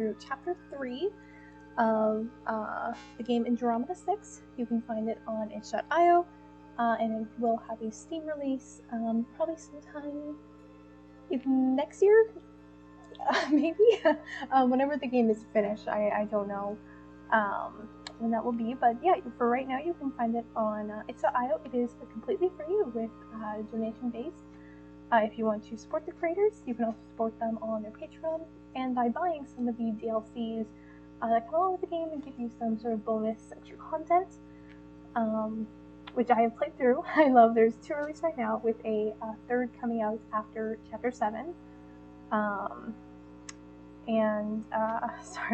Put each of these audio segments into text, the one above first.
through Chapter 3 of the game Andromeda 6. You can find it on itch.io, and it will have a Steam release probably sometime next year, maybe? Whenever the game is finished. I don't know when that will be, but yeah, for right now you can find it on itch.io. It is completely free with donation based. If you want to support the creators, you can also support them on their Patreon, and by buying some of the DLCs that come along with the game and give you some sort of bonus extra content, which I have played through. I love. There's 2 released right now, with a 3rd coming out after Chapter 7. Sorry, I'm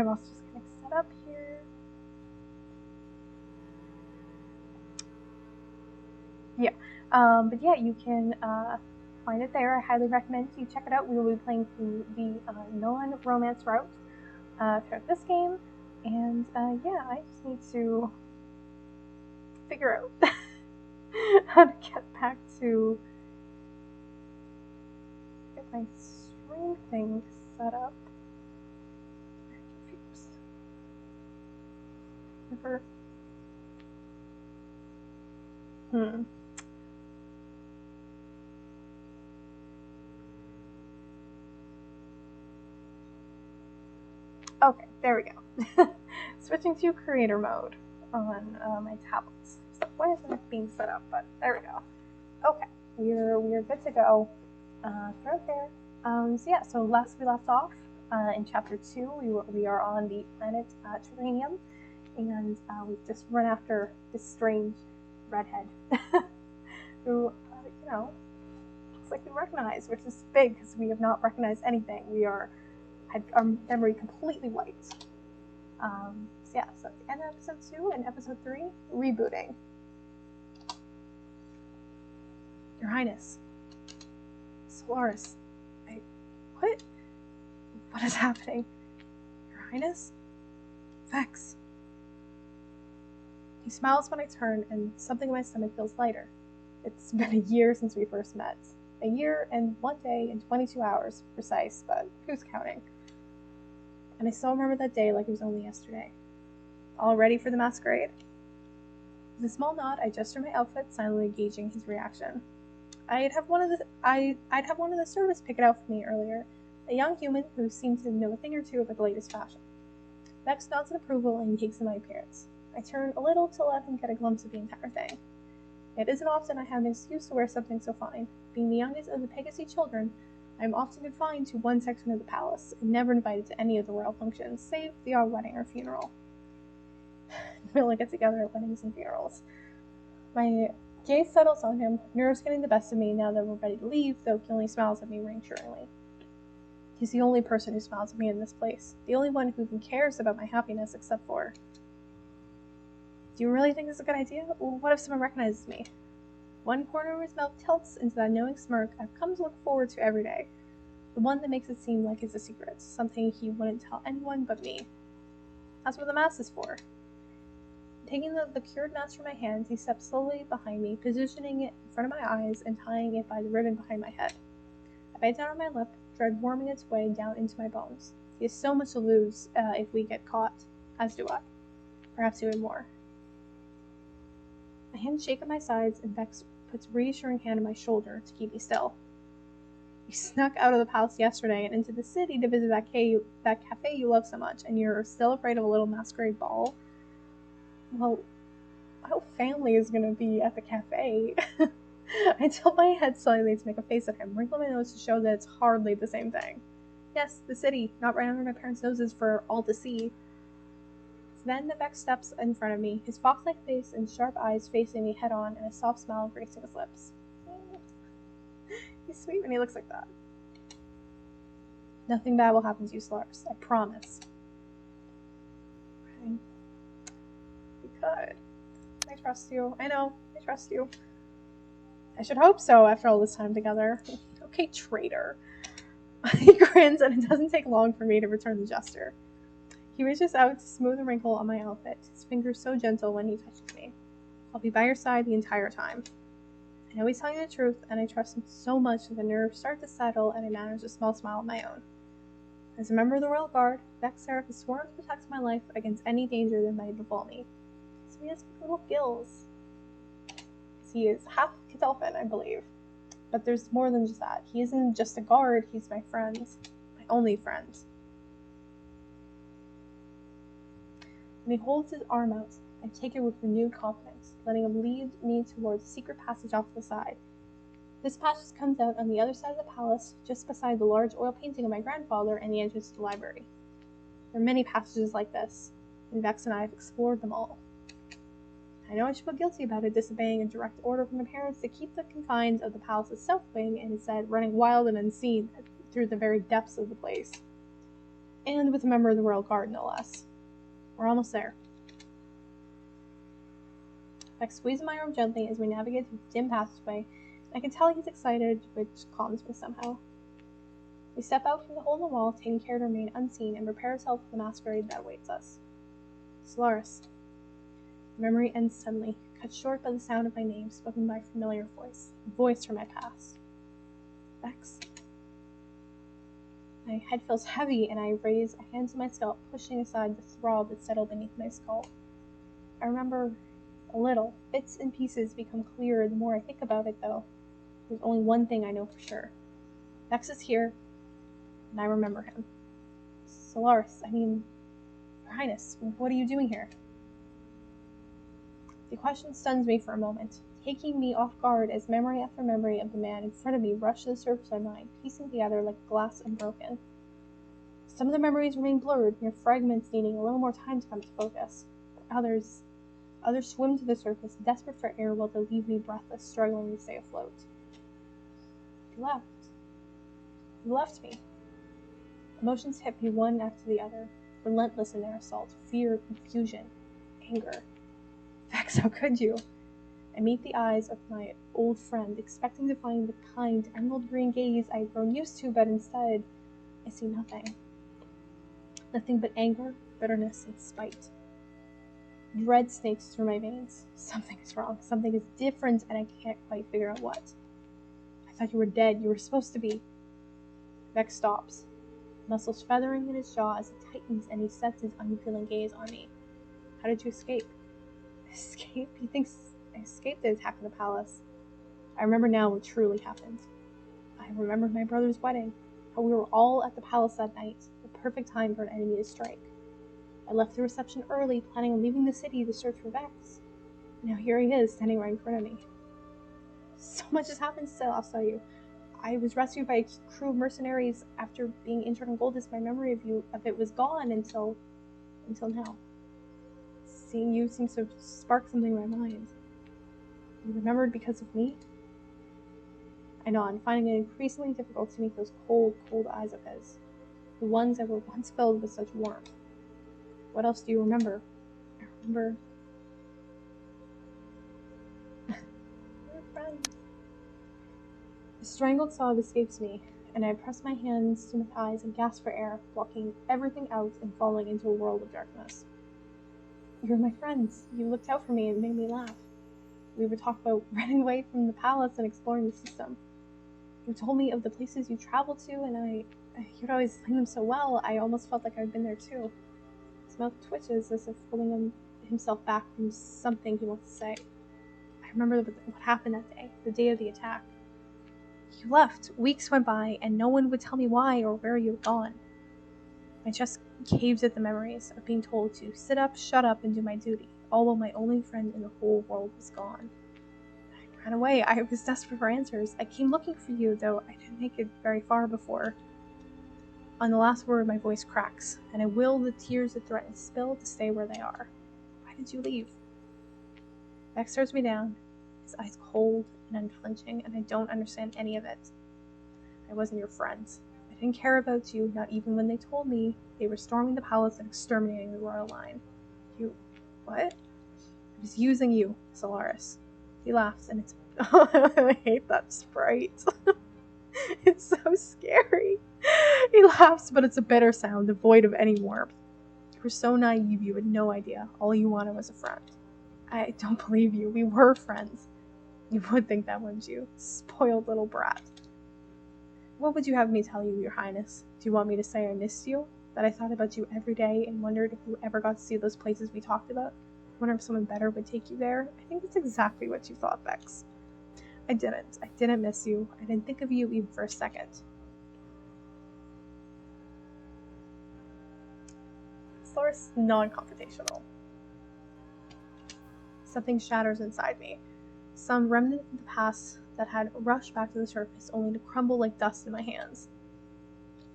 also just getting set up here. Yeah, but yeah, you can find it there. I highly recommend you check it out. We will be playing through the non-romance route throughout this game, and yeah, I just need to figure out how to get back to get my stream thing set up. Never. Okay, there we go. Switching to creator mode on my tablets. So why isn't it being set up? But there we go. Okay, we're good to go. Throughout there. So yeah, so last we left off in Chapter 2, we are on the planet Terranium, and we've just run after this strange redhead who, you know, looks like we recognize, which is big because we have not recognized anything. We had our memory completely wiped. So yeah, so at the end of episode 2 and episode 3, rebooting. Your Highness. Solaris. What? What is happening? Your Highness? Vex. He smiles when I turn, and something in my stomach feels lighter. It's been a year since we first met. A year and 1 day and 22 hours, precise, but who's counting? And I still remember that day like it was only yesterday. All ready for the masquerade? With a small nod, I gesture my outfit, silently gauging his reaction. I'd have one of the servants pick it out for me earlier, a young human who seemed to know a thing or two about the latest fashion. Vex nods in approval and takes in my appearance. I turn a little to let him get a glimpse of the entire thing. It isn't often I have an excuse to wear something so fine. Being the youngest of the Pegasi children, I am often confined to one section of the palace, and never invited to any of the royal functions, save the odd wedding or funeral. We only get together at weddings and funerals. My gaze settles on him, nerves getting the best of me now that we're ready to leave, though he only smiles at me reassuringly. He's the only person who smiles at me in this place, the only one who even cares about my happiness except for... Do you really think this is a good idea? Well, what if someone recognizes me? One corner of his mouth tilts into that knowing smirk I've come to look forward to every day. The one that makes it seem like it's a secret, something he wouldn't tell anyone but me. That's what the mask is for. Taking the cured mask from my hands, he steps slowly behind me, positioning it in front of my eyes and tying it by the ribbon behind my head. I bite down on my lip, dread warming its way down into my bones. He has so much to lose if we get caught, as do I. Perhaps even more. My hands shake at my sides, and Vex puts a reassuring hand on my shoulder to keep me still. You snuck out of the palace yesterday and into the city to visit that cafe you love so much, and you're still afraid of a little masquerade ball? Well, my whole family is going to be at the cafe. I tilt my head slightly to make a face at him, wrinkle my nose to show that it's hardly the same thing. Yes, the city, not right under my parents' noses for all to see. Then the Vex steps in front of me, his fox-like face and sharp eyes facing me head-on, and a soft smile gracing his lips. He's sweet when he looks like that. Nothing bad will happen to you, Solaris. I promise. Okay. You could. I trust you. I know. I trust you. I should hope so after all this time together. Okay, traitor. He grins, and it doesn't take long for me to return the gesture. He reaches out to smooth a wrinkle on my outfit, his fingers so gentle when he touches me. I'll be by your side the entire time. I know he's telling the truth, and I trust him so much that the nerves start to settle and I manage a small smile of my own. As a member of the Royal Guard, Vex Seraph is sworn to protect my life against any danger that might befall me. So he has little gills. He is half Catalfin, I believe. But there's more than just that. He isn't just a guard, he's my friend. My only friend. When he holds his arm out, I take it with renewed confidence, letting him lead me towards a secret passage off to the side. This passage comes out on the other side of the palace, just beside the large oil painting of my grandfather and the entrance to the library. There are many passages like this, and Vex and I have explored them all. I know I should feel guilty about it, disobeying a direct order from my parents to keep the confines of the palace's south wing, and instead running wild and unseen through the very depths of the place. And with a member of the Royal Guard, no less. We're almost there. Vex squeezes my arm gently as we navigate through the dim passageway. I can tell he's excited, which calms me somehow. We step out from the hole in the wall, taking care to remain unseen, and prepare ourselves for the masquerade that awaits us. Solaris. Memory ends suddenly, cut short by the sound of my name spoken by a familiar voice, a voice from my past. Vex. My head feels heavy, and I raise a hand to my scalp, pushing aside the throb that settled beneath my skull. I remember a little. Bits and pieces become clearer the more I think about it, though. There's only one thing I know for sure. Vex is here, and I remember him. Solaris, Your Highness, what are you doing here? The question stuns me for a moment, taking me off guard as memory after memory of the man in front of me rushed to the surface of my mind, piecing together like glass unbroken. Some of the memories remain blurred, mere fragments needing a little more time to come to focus. But others swim to the surface, desperate for air while they leave me breathless, struggling to stay afloat. You left. You left me. Emotions hit me one after the other, relentless in their assault, fear, confusion, anger. Vex, how could you? I meet the eyes of my old friend, expecting to find the kind, emerald green gaze I had grown used to, but instead, I see nothing. Nothing but anger, bitterness, and spite. Dread snakes through my veins. Something is wrong. Something is different, and I can't quite figure out what. I thought you were dead. You were supposed to be. Vex stops, muscles feathering in his jaw as it tightens, and he sets his unfeeling gaze on me. How did you escape? Escape? He thinks I escaped the attack of the palace. I remember now what truly happened. I remembered my brother's wedding, how we were all at the palace that night, the perfect time for an enemy to strike. I left the reception early, planning on leaving the city to search for Vex. Now here he is, standing right in front of me. So much has happened still, I'll tell you. I was rescued by a crew of mercenaries after being injured on Goldus. My memory of it was gone until now. Seeing you seems to spark something in my mind. You remembered because of me? I know, I'm finding it increasingly difficult to meet those cold, cold eyes of his. The ones that were once filled with such warmth. What else do you remember? I remember... We're friends. A strangled sob escapes me, and I press my hands to my eyes and gasp for air, blocking everything out and falling into a world of darkness. You're my friends. You looked out for me and made me laugh. We would talk about running away from the palace and exploring the system. You told me of the places you traveled to, and you'd always explain them so well, I almost felt like I'd been there too. His mouth twitches as if holding himself back from something he wants to say. I remember what happened that day, the day of the attack. You left. Weeks went by, and no one would tell me why or where you had gone. My chest caves at the memories of being told to sit up, shut up, and do my duty, all while my only friend in the whole world was gone. I ran away. I was desperate for answers. I came looking for you, though I didn't make it very far before. On the last word, my voice cracks, and I will the tears that threaten to spill to stay where they are. Why did you leave? Vex stares me down, his eyes cold and unflinching, and I don't understand any of it. I wasn't your friend. I didn't care about you, not even when they told me they were storming the palace and exterminating the royal line. You... what? I was using you, Solaris. He laughs, and it's... I hate that sprite. It's so scary. He laughs, but it's a bitter sound, devoid of any warmth. You were so naive, you had no idea. All you wanted was a friend. I don't believe you. We were friends. You would think that, wouldn't you? Spoiled little brat. What would you have me tell you, Your Highness? Do you want me to say I missed you? That I thought about you every day and wondered if you ever got to see those places we talked about? I wonder if someone better would take you there? I think that's exactly what you thought, Vex. I didn't. I didn't miss you. I didn't think of you even for a second. Solaris non-confrontational. Something shatters inside me. Some remnant of the past that had rushed back to the surface only to crumble like dust in my hands.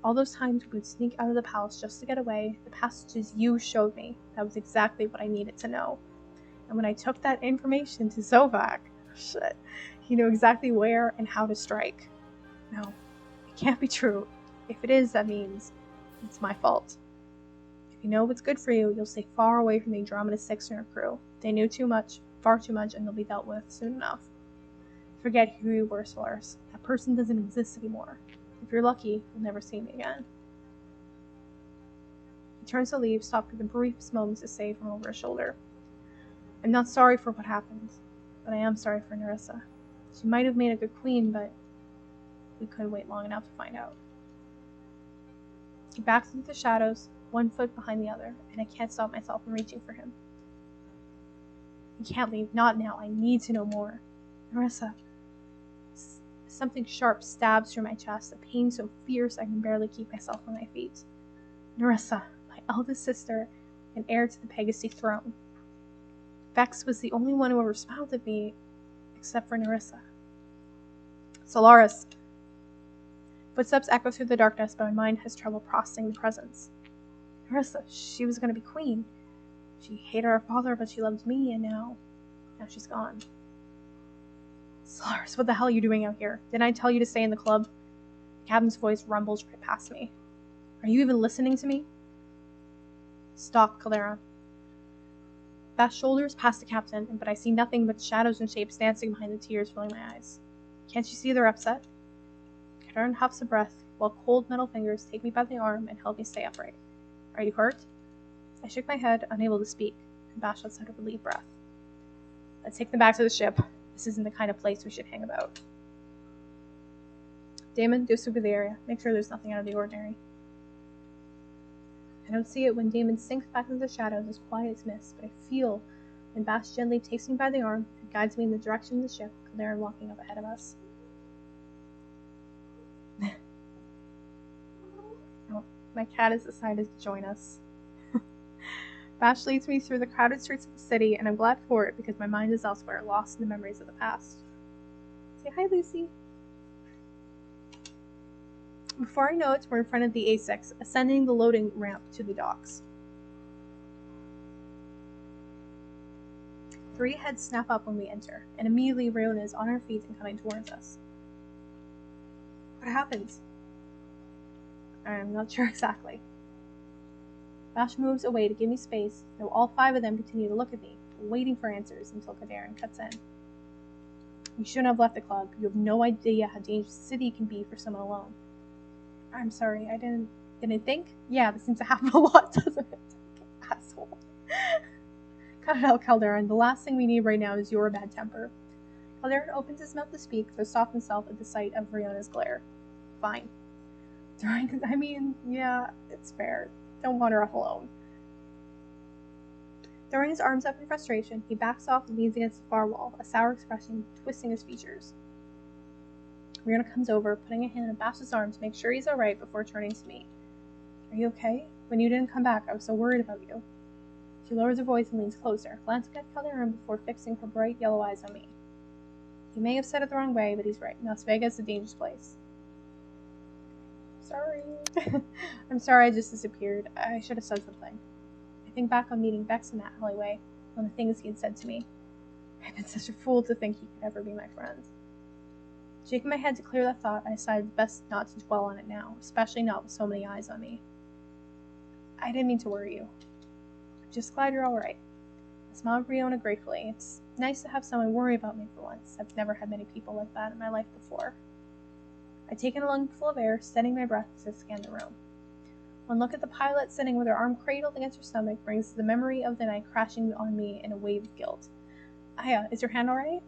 All those times we would sneak out of the palace just to get away, the passages you showed me, that was exactly what I needed to know. And when I took that information to Zovak, shit, he knew exactly where and how to strike. No, it can't be true. If it is, that means it's my fault. If you know what's good for you, you'll stay far away from the Andromeda 6 and her crew. They knew too much, far too much, and they'll be dealt with soon enough. Forget who you were, Solaris. That person doesn't exist anymore. If you're lucky, you'll never see me again. He turns to leave, stopping for the briefest moments to say from over his shoulder. I'm not sorry for what happened, but I am sorry for Nerissa. She might have made a good queen, but we couldn't wait long enough to find out. He backs into the shadows, one foot behind the other, and I can't stop myself from reaching for him. You can't leave, not now. I need to know more. Nerissa. Something sharp stabs through my chest, a pain so fierce I can barely keep myself on my feet. Nerissa, my eldest sister, and heir to the Pegasus throne. Vex was the only one who ever smiled at me, except for Nerissa. Solaris. Footsteps echo through the darkness, but my mind has trouble processing the presence. Nerissa, she was going to be queen. She hated our father, but she loved me, and now she's gone. Solaris, what the hell are you doing out here? Didn't I tell you to stay in the club? The captain's voice rumbles right past me. Are you even listening to me? Stop, Caldera. Fast shoulders past the captain, but I see nothing but shadows and shapes dancing behind the tears filling my eyes. Can't you see they're upset? Caldera huffs a breath, while cold metal fingers take me by the arm and help me stay upright. Are you hurt? I shook my head, unable to speak, and Basha said a relieved breath. Let's take them back to the ship. This isn't the kind of place we should hang about. Damon, do sweep the area. Make sure there's nothing out of the ordinary. I don't see it when Damon sinks back into the shadows as quiet as mist, but I feel when Bash gently takes me by the arm and guides me in the direction of the ship, Caldera walking up ahead of us. Oh, my cat has decided to join us. Bash leads me through the crowded streets of the city, and I'm glad for it because my mind is elsewhere, lost in the memories of the past. Say hi, Lucy. Before I know it, we're in front of the A6, ascending the loading ramp to the docks. 3 heads snap up when we enter, and immediately Riona is on her feet and coming towards us. What happened? I'm not sure exactly. Bash moves away to give me space, though all 5 of them continue to look at me, waiting for answers until Caldera cuts in. You shouldn't have left the club. You have no idea how dangerous the city can be for someone alone. I'm sorry, I didn't think? Yeah, this seems to happen a lot, doesn't it? Asshole. Cut it out, Caldera, and the last thing we need right now is your bad temper. Caldera opens his mouth to speak, though stops himself at the sight of Riona's glare. Fine. Yeah, it's fair. Don't wander off alone. Throwing his arms up in frustration, he backs off and leans against the far wall, a sour expression twisting his features. Riona comes over, putting a hand on Bash's arm to make sure he's alright before turning to me. Are you okay? When you didn't come back, I was so worried about you. She lowers her voice and leans closer, glancing at Caldera before fixing her bright yellow eyes on me. He may have said it the wrong way, but he's right. Las Vegas is a dangerous place. Sorry. I'm sorry I just disappeared. I should have said something. I think back on meeting Vex in that alleyway, on the things he had said to me. I've been such a fool to think he could ever be my friend. Shaking my head to clear that thought, I decided best not to dwell on it now, especially not with so many eyes on me. I didn't mean to worry you. I'm just glad you're alright. I smiled at Riona gratefully. It's nice to have someone worry about me for once. I've never had many people like that in my life before. I take in a lungful of air, steadying my breath as I scan the room. One look at the pilot sitting with her arm cradled against her stomach brings the memory of the night crashing on me in a wave of guilt. Aya, is your hand alright?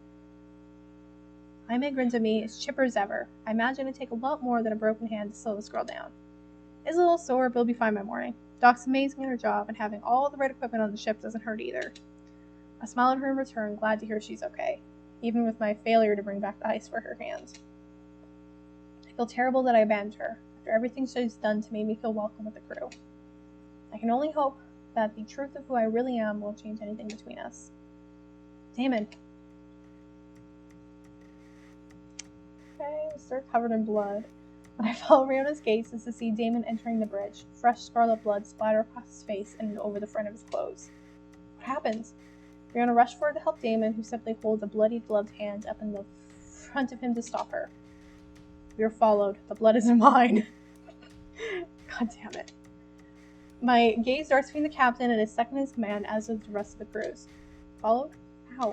Jaime grins at me, as chipper as ever. I imagine it'd take a lot more than a broken hand to slow this girl down. It's a little sore, but it'll be fine by morning. Doc's amazing at her job, and having all the right equipment on the ship doesn't hurt either. I smile at her in return, glad to hear she's okay, even with my failure to bring back the ice for her hands. I feel terrible that I abandoned her, after everything she's done to make me feel welcome with the crew. I can only hope that the truth of who I really am won't change anything between us. Damon. Okay, I'm still covered in blood. When I follow Riona's gaze is to see Damon entering the bridge, fresh scarlet blood splatter across his face and over the front of his clothes. What happens? Riona rushed forward to help Damon, who simply holds a bloody gloved hand up in the front of him to stop her. We are followed. The blood is mine. God damn it. My gaze darts between the captain and his second in command, as does the rest of the crews. Followed? How?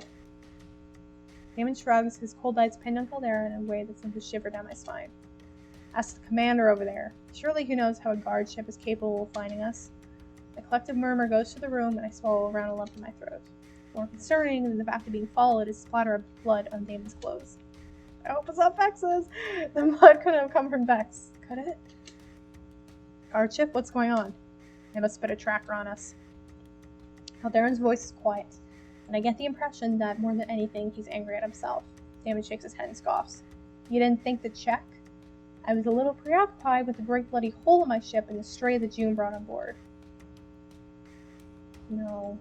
Damon shrugs, his cold eyes pinned on Caldera in a way that sends a shiver down my spine. Ask the commander over there. Surely he knows how a guard ship is capable of finding us. A collective murmur goes to the room, and I swallow around a lump in my throat. More concerning than the fact of being followed is splatter of blood on Damon's clothes. I hope it's not Vex's. The blood couldn't have come from Vex, could it? Guard ship, what's going on? They must put a tracker on us. Calderon's voice is quiet, and I get the impression that more than anything, he's angry at himself. Damon shakes his head and scoffs. You didn't think to check? I was a little preoccupied with the great bloody hole in my ship and the stray that June brought on board. No.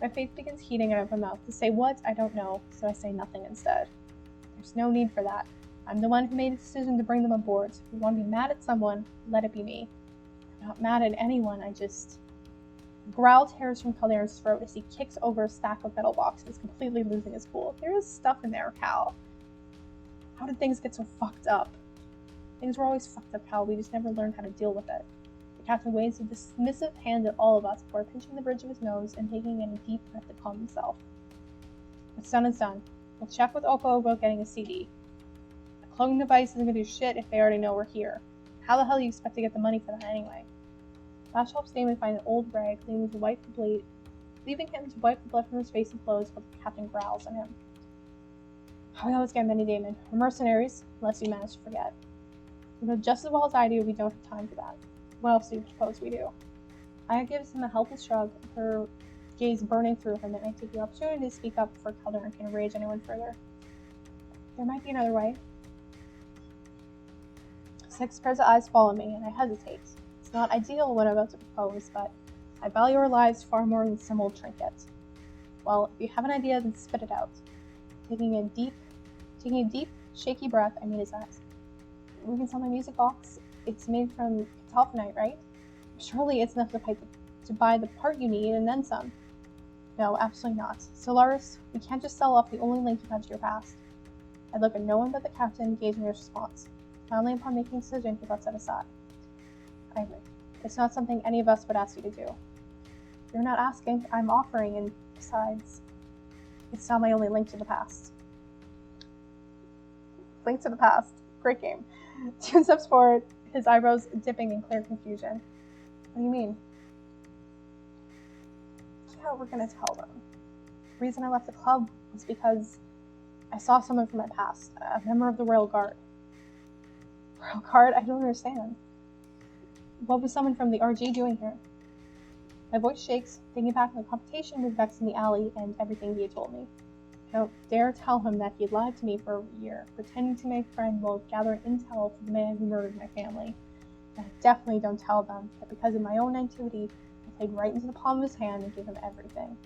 My face begins heating out of my mouth. To say what, I don't know, so I say nothing instead. There's no need for that. I'm the one who made the decision to bring them aboard. So if you want to be mad at someone, let it be me. I'm not mad at anyone, I just... A growl tears from Calderon's throat as he kicks over a stack of metal boxes, completely losing his cool. There is stuff in there, Cal. How did things get so fucked up? Things were always fucked up, Cal. We just never learned how to deal with it. The captain waves a dismissive hand at all of us before pinching the bridge of his nose and taking in a deep breath to calm himself. What's done is done. We'll check with Oppo about getting a CD. A cloning device isn't gonna do shit if they already know we're here. How the hell do you expect to get the money for that anyway? Flash helps Damon find an old rag, leaving him to wipe the blood from his face and clothes while the captain growls at him. We always get many, Damon. We're mercenaries, unless you manage to forget. You know just as well as I do, we don't have time for that. What else do you suppose we do? Aya gives him a helpless shrug, her gaze burning through him, and I take the opportunity to speak up before Calderon can enrage anyone further. There might be another way. 6 pairs of eyes follow me, and I hesitate. It's not ideal what I'm about to propose, but I value our lives far more than some old trinket. Well, if you have an idea, then spit it out. Taking a deep, shaky breath, I mean his eyes. We can sell my music box. It's made from catalphenite, right? Surely it's enough to buy the part you need and then some. No, absolutely not. Solaris, we can't just sell off the only link you have to your past. I look at no one but the captain, gauging his response. Finally, upon making a decision, he lets it aside. I agree. It's not something any of us would ask you to do. You're not asking, I'm offering, and besides, it's not my only link to the past. Link to the past. Great game. June steps forward, his eyebrows dipping in clear confusion. What do you mean? Yeah, we're gonna tell them. The reason I left the club was because I saw someone from my past, a member of the Royal Guard. Royal Guard? I don't understand. What was someone from the RG doing here? My voice shakes, thinking back on the confrontation with Vex in the alley and everything he had told me. I don't dare tell him that he had lied to me for a year, pretending to be my friend while gathering intel for the man who murdered my family. And I definitely don't tell them that because of my own naivety, I played right into the palm of his hand and gave him everything.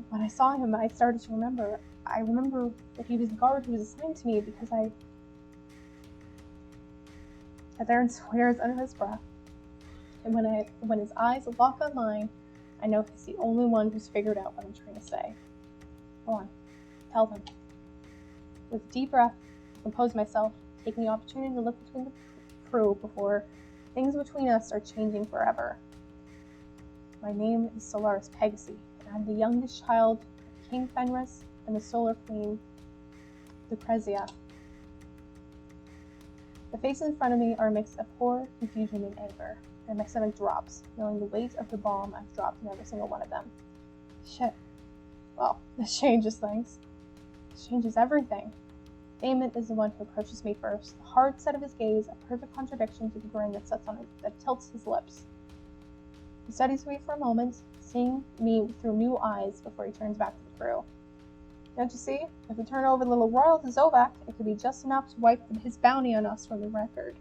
When I saw him, I started to remember. I remember that he was the guard who was assigned to me because I... Darren swears under his breath. And when his eyes lock on mine, I know he's the only one who's figured out what I'm trying to say. Go on, tell them. With a deep breath, I compose myself, taking the opportunity to look between the crew before things between us are changing forever. My name is Solaris Pegasi, and I'm the youngest child of King Fenris and the Solar Queen, Lucrezia. The faces in front of me are a mix of horror, confusion, and anger, and my stomach drops, knowing the weight of the bomb I've dropped in every single one of them. Shit. Well, this changes things. This changes everything. Damon is the one who approaches me first, the hard set of his gaze, a perfect contradiction to the grin that tilts his lips. He studies me for a moment, seeing me through new eyes before he turns back to the crew. Don't you see? If we turn over the little royal to Zovak, it could be just enough to wipe his bounty on us from the record.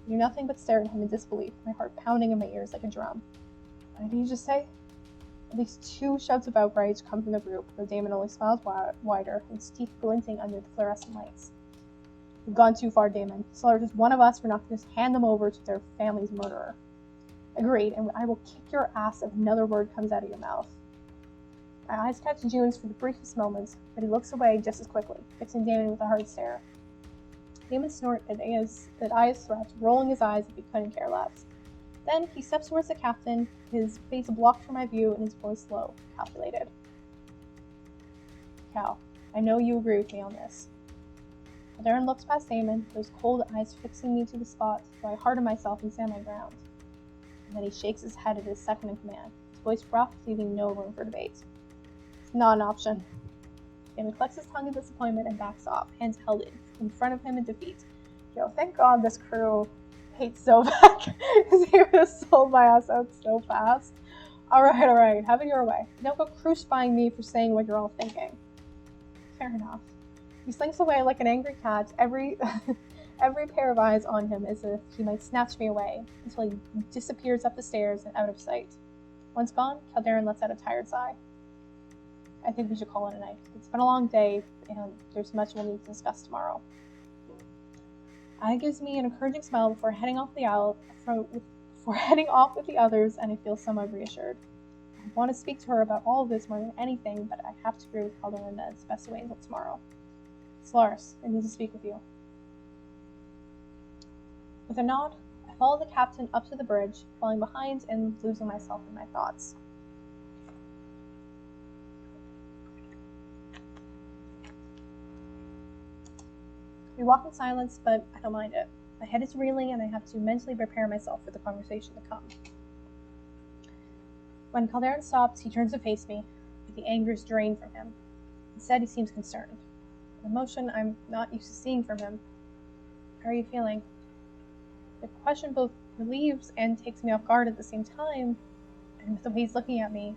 I do nothing but stare at him in disbelief, my heart pounding in my ears like a drum. What did you just say? At least 2 shouts of outrage come from the group, though Damon only smiles wider, his teeth glinting under the fluorescent lights. You've gone too far, Damon. Solaris is one of us. We're not going to just hand them over to their family's murderer. Agreed, and I will kick your ass if another word comes out of your mouth. My eyes catch June's for the briefest moments, but he looks away just as quickly, fixing Damon with a hard stare. Damon snorted at Aya's threat, rolling his eyes if he couldn't care less. Then he steps towards the captain, his face blocked from my view and his voice low, calculated. Cal, I know you agree with me on this. Darren looks past Damon, those cold eyes fixing me to the spot, so I harden myself and stand my ground. And then he shakes his head at his second in command, his voice rough, leaving no room for debate. It's not an option. Damon collects his tongue in disappointment and backs off, hands held in front of him in defeat. Yo, thank God this crew hates Zovak, because he would have sold my ass out so fast. Alright, have it your way. Don't go crucifying me for saying what you're all thinking. Fair enough. He slinks away like an angry cat, every pair of eyes on him as if he might snatch me away, until he disappears up the stairs and out of sight. Once gone, Calderon lets out a tired sigh. I think we should call it a night. It's been a long day, and there's much we'll need to discuss tomorrow. Aya gives me an encouraging smile before heading off with the others, and I feel somewhat reassured. I want to speak to her about all of this more than anything, but I have to agree with Calderon that it's best to wait until tomorrow. Solaris, I need to speak with you. With a nod, I follow the captain up to the bridge, falling behind and losing myself in my thoughts. We walk in silence, but I don't mind it. My head is reeling and I have to mentally prepare myself for the conversation to come. When Calderon stops, he turns to face me, with the anger drained from him. Instead, he seems concerned. An emotion I'm not used to seeing from him. How are you feeling? The question both relieves and takes me off guard at the same time, and with the way he's looking at me,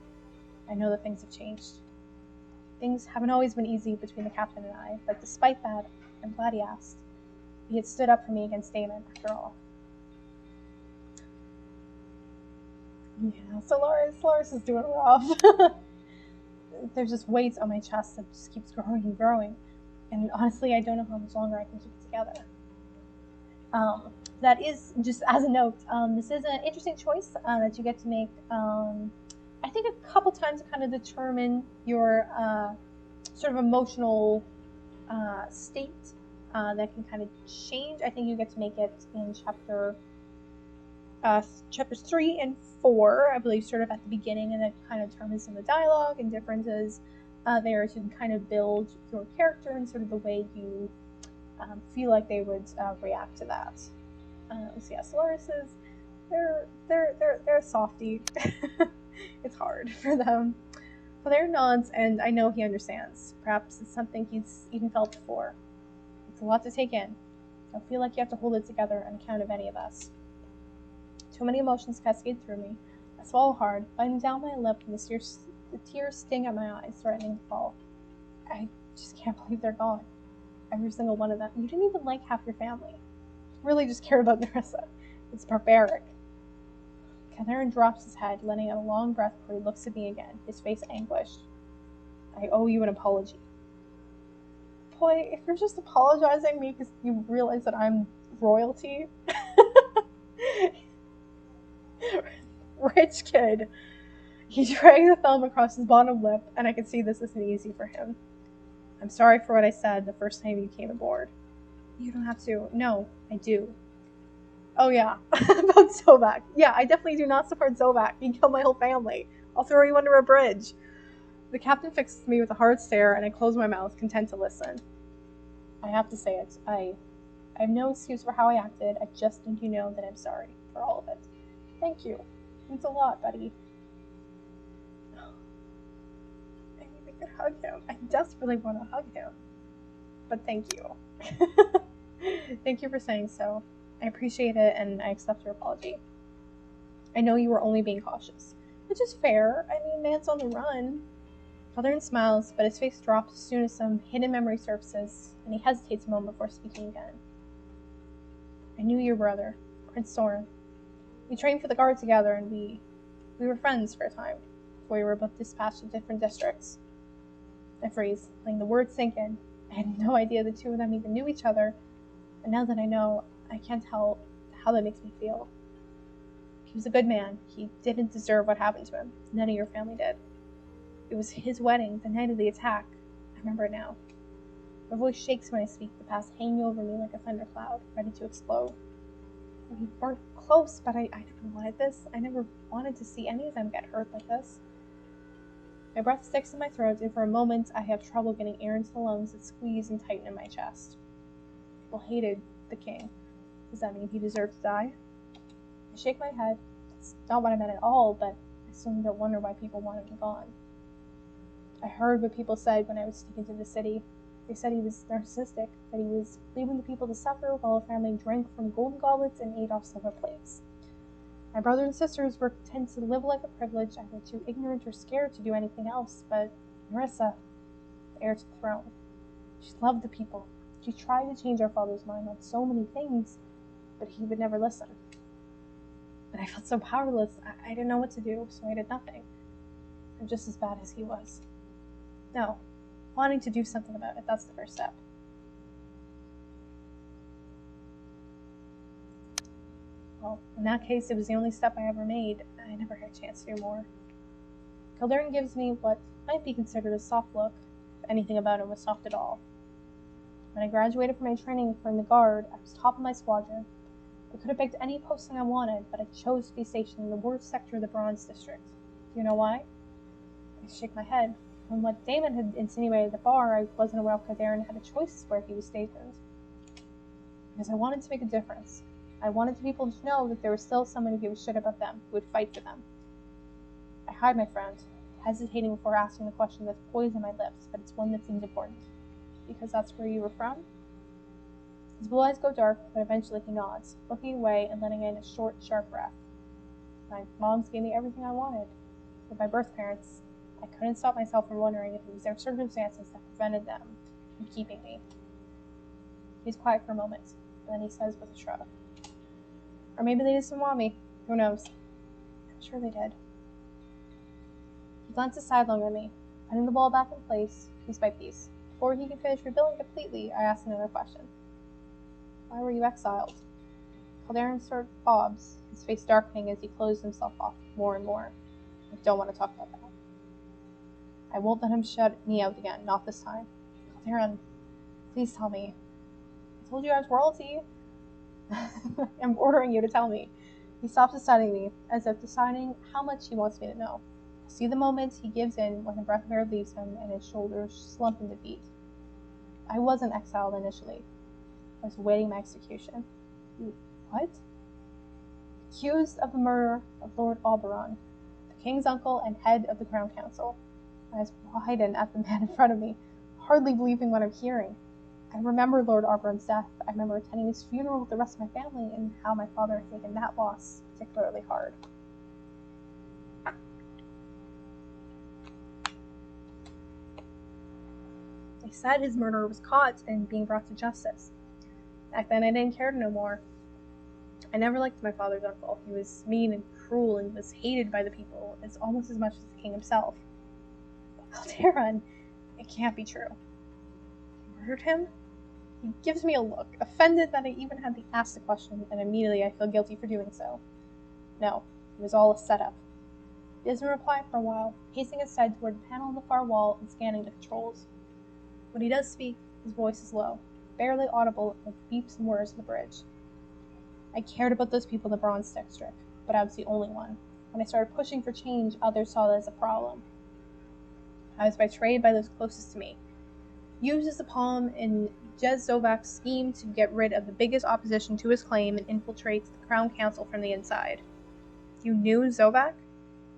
I know that things have changed. Things haven't always been easy between the captain and I, but despite that, I'm glad he asked. He had stood up for me against Damon, after all. Yeah, Solaris is doing rough. There's just weight on my chest that just keeps growing and growing. And honestly, I don't know how much longer I can keep it together. That is, just as a note, this is an interesting choice that you get to make. I think a couple times to kind of determine your sort of emotional state that can kind of change. I think you get to make it in chapters 3 and 4, I believe, sort of at the beginning, and that kind of determines some of the dialogue and differences there to kind of build your character and sort of the way you feel like they would react to that. So yeah, Solaris is they're softy. It's hard for them. But there nods, and I know he understands. Perhaps it's something he's even felt before. It's a lot to take in. I feel like you have to hold it together on account of any of us. Too many emotions cascade through me. I swallow hard, biting down my lip, and the tears sting at my eyes, threatening to fall. I just can't believe they're gone. Every single one of them. You didn't even like half your family. You really just cared about Nerissa. It's barbaric. Calderon drops his head, letting out a long breath before he looks at me again, his face anguished. I owe you an apology. Boy, if you're just apologizing to me because you realize that I'm royalty. Rich kid. He dragged the thumb across his bottom lip, and I could see this isn't easy for him. I'm sorry for what I said the first time you came aboard. You don't have to. No, I do. Oh yeah, about Zovak. Yeah, I definitely do not support Zovak. He killed my whole family. I'll throw you under a bridge. The captain fixed me with a hard stare, and I closed my mouth, content to listen. I have to say it. I have no excuse for how I acted. I just need you to know that I'm sorry for all of it. Thank you. It means a lot, buddy. I need to hug him. I desperately want to hug him. but thank you. Thank you for saying so. I appreciate it, and I accept your apology. I know you were only being cautious, which is fair. I mean, man's on the run. Calderon smiles, but his face drops as soon as some hidden memory surfaces, and he hesitates a moment before speaking again. I knew your brother, Prince Soren. We trained for the guard together, and we were friends for a time, before we were both dispatched to different districts. I freeze, letting the words sink in. I had no idea the two of them even knew each other, and now that I know, I can't tell how that makes me feel. He was a good man. He didn't deserve what happened to him. None of your family did. It was his wedding, the night of the attack. I remember it now. My voice shakes when I speak, the past hanging over me like a thundercloud, ready to explode. We weren't close, but I never wanted this. I never wanted to see any of them get hurt like this. My breath sticks in my throat, and for a moment I have trouble getting air into the lungs that squeeze and tighten in my chest. People hated the king. Does that mean he deserved to die? I shake my head. It's not what I meant at all, but I still don't wonder why people wanted him gone. I heard what people said when I was taken to the city. They said he was narcissistic, that he was leaving the people to suffer while a family drank from golden goblets and ate off silver plates. My brother and sisters were content to live a life of privilege, either too ignorant or scared to do anything else, but Marissa, the heir to the throne, she loved the people. She tried to change our father's mind on so many things, but he would never listen. And I felt so powerless. I didn't know what to do, so I did nothing. I'm just as bad as he was. No, wanting to do something about it, that's the first step. Well, in that case, it was the only step I ever made. I never had a chance to do more. Calderon gives me what might be considered a soft look, if anything about him was soft at all. When I graduated from my training from the guard, I was top of my squadron. I could have picked any posting I wanted, but I chose to be stationed in the worst sector of the Bronze District. Do you know why? I shake my head. From what Damon had insinuated at the bar, I wasn't aware Calderon had a choice where he was stationed. Because I wanted to make a difference. I wanted the people to know that there was still someone who gave a shit about them, who would fight for them. I hide my friend, hesitating before asking the question that's poisoned my lips, but it's one that seems important. Because that's where you were from? His blue eyes go dark, but eventually he nods, looking away and letting in a short, sharp breath. My mom's gave me everything I wanted. With my birth parents, I couldn't stop myself from wondering if it was their circumstances that prevented them from keeping me. He's quiet for a moment, and then he says with a shrug. Or maybe they just didn't want me. Who knows? I'm sure they did. He glances sidelong at me, putting the ball back in place, piece by piece. Before he could finish rebuilding completely, I asked another question. Why were you exiled? Calderon sort of bobs, his face darkening as he closed himself off more and more. I don't want to talk about that. I won't let him shut me out again, not this time. Calderon, please tell me. I told you I was royalty. I'm ordering you to tell me. He stops studying me, as if deciding how much he wants me to know. I see the moment he gives in when the breath of air leaves him and his shoulders slump in defeat. I wasn't exiled initially. I was awaiting my execution. What? Accused of the murder of Lord Oberon, the king's uncle and head of the Crown Council. My eyes widen at the man in front of me, hardly believing what I'm hearing. I remember Lord Oberon's death. I remember attending his funeral with the rest of my family and how my father had taken that loss particularly hard. They said his murderer was caught and being brought to justice. Back then I didn't care to know more. I never liked my father's uncle. He was mean and cruel and was hated by the people almost as much as the king himself. But Calderon, it can't be true. He murdered him? He gives me a look, offended that I even had to ask the question, and immediately I feel guilty for doing so. No, it was all a setup. He doesn't reply for a while, pacing his head toward the panel on the far wall and scanning the controls. When he does speak, his voice is low, barely audible, like beeps and whirs of the bridge. I cared about those people in the Bronze District, but I was the only one. When I started pushing for change, others saw that as a problem. I was betrayed by those closest to me, used as a pawn in Jez Zovak's scheme to get rid of the biggest opposition to his claim and infiltrate the Crown Council from the inside. You knew Zovak?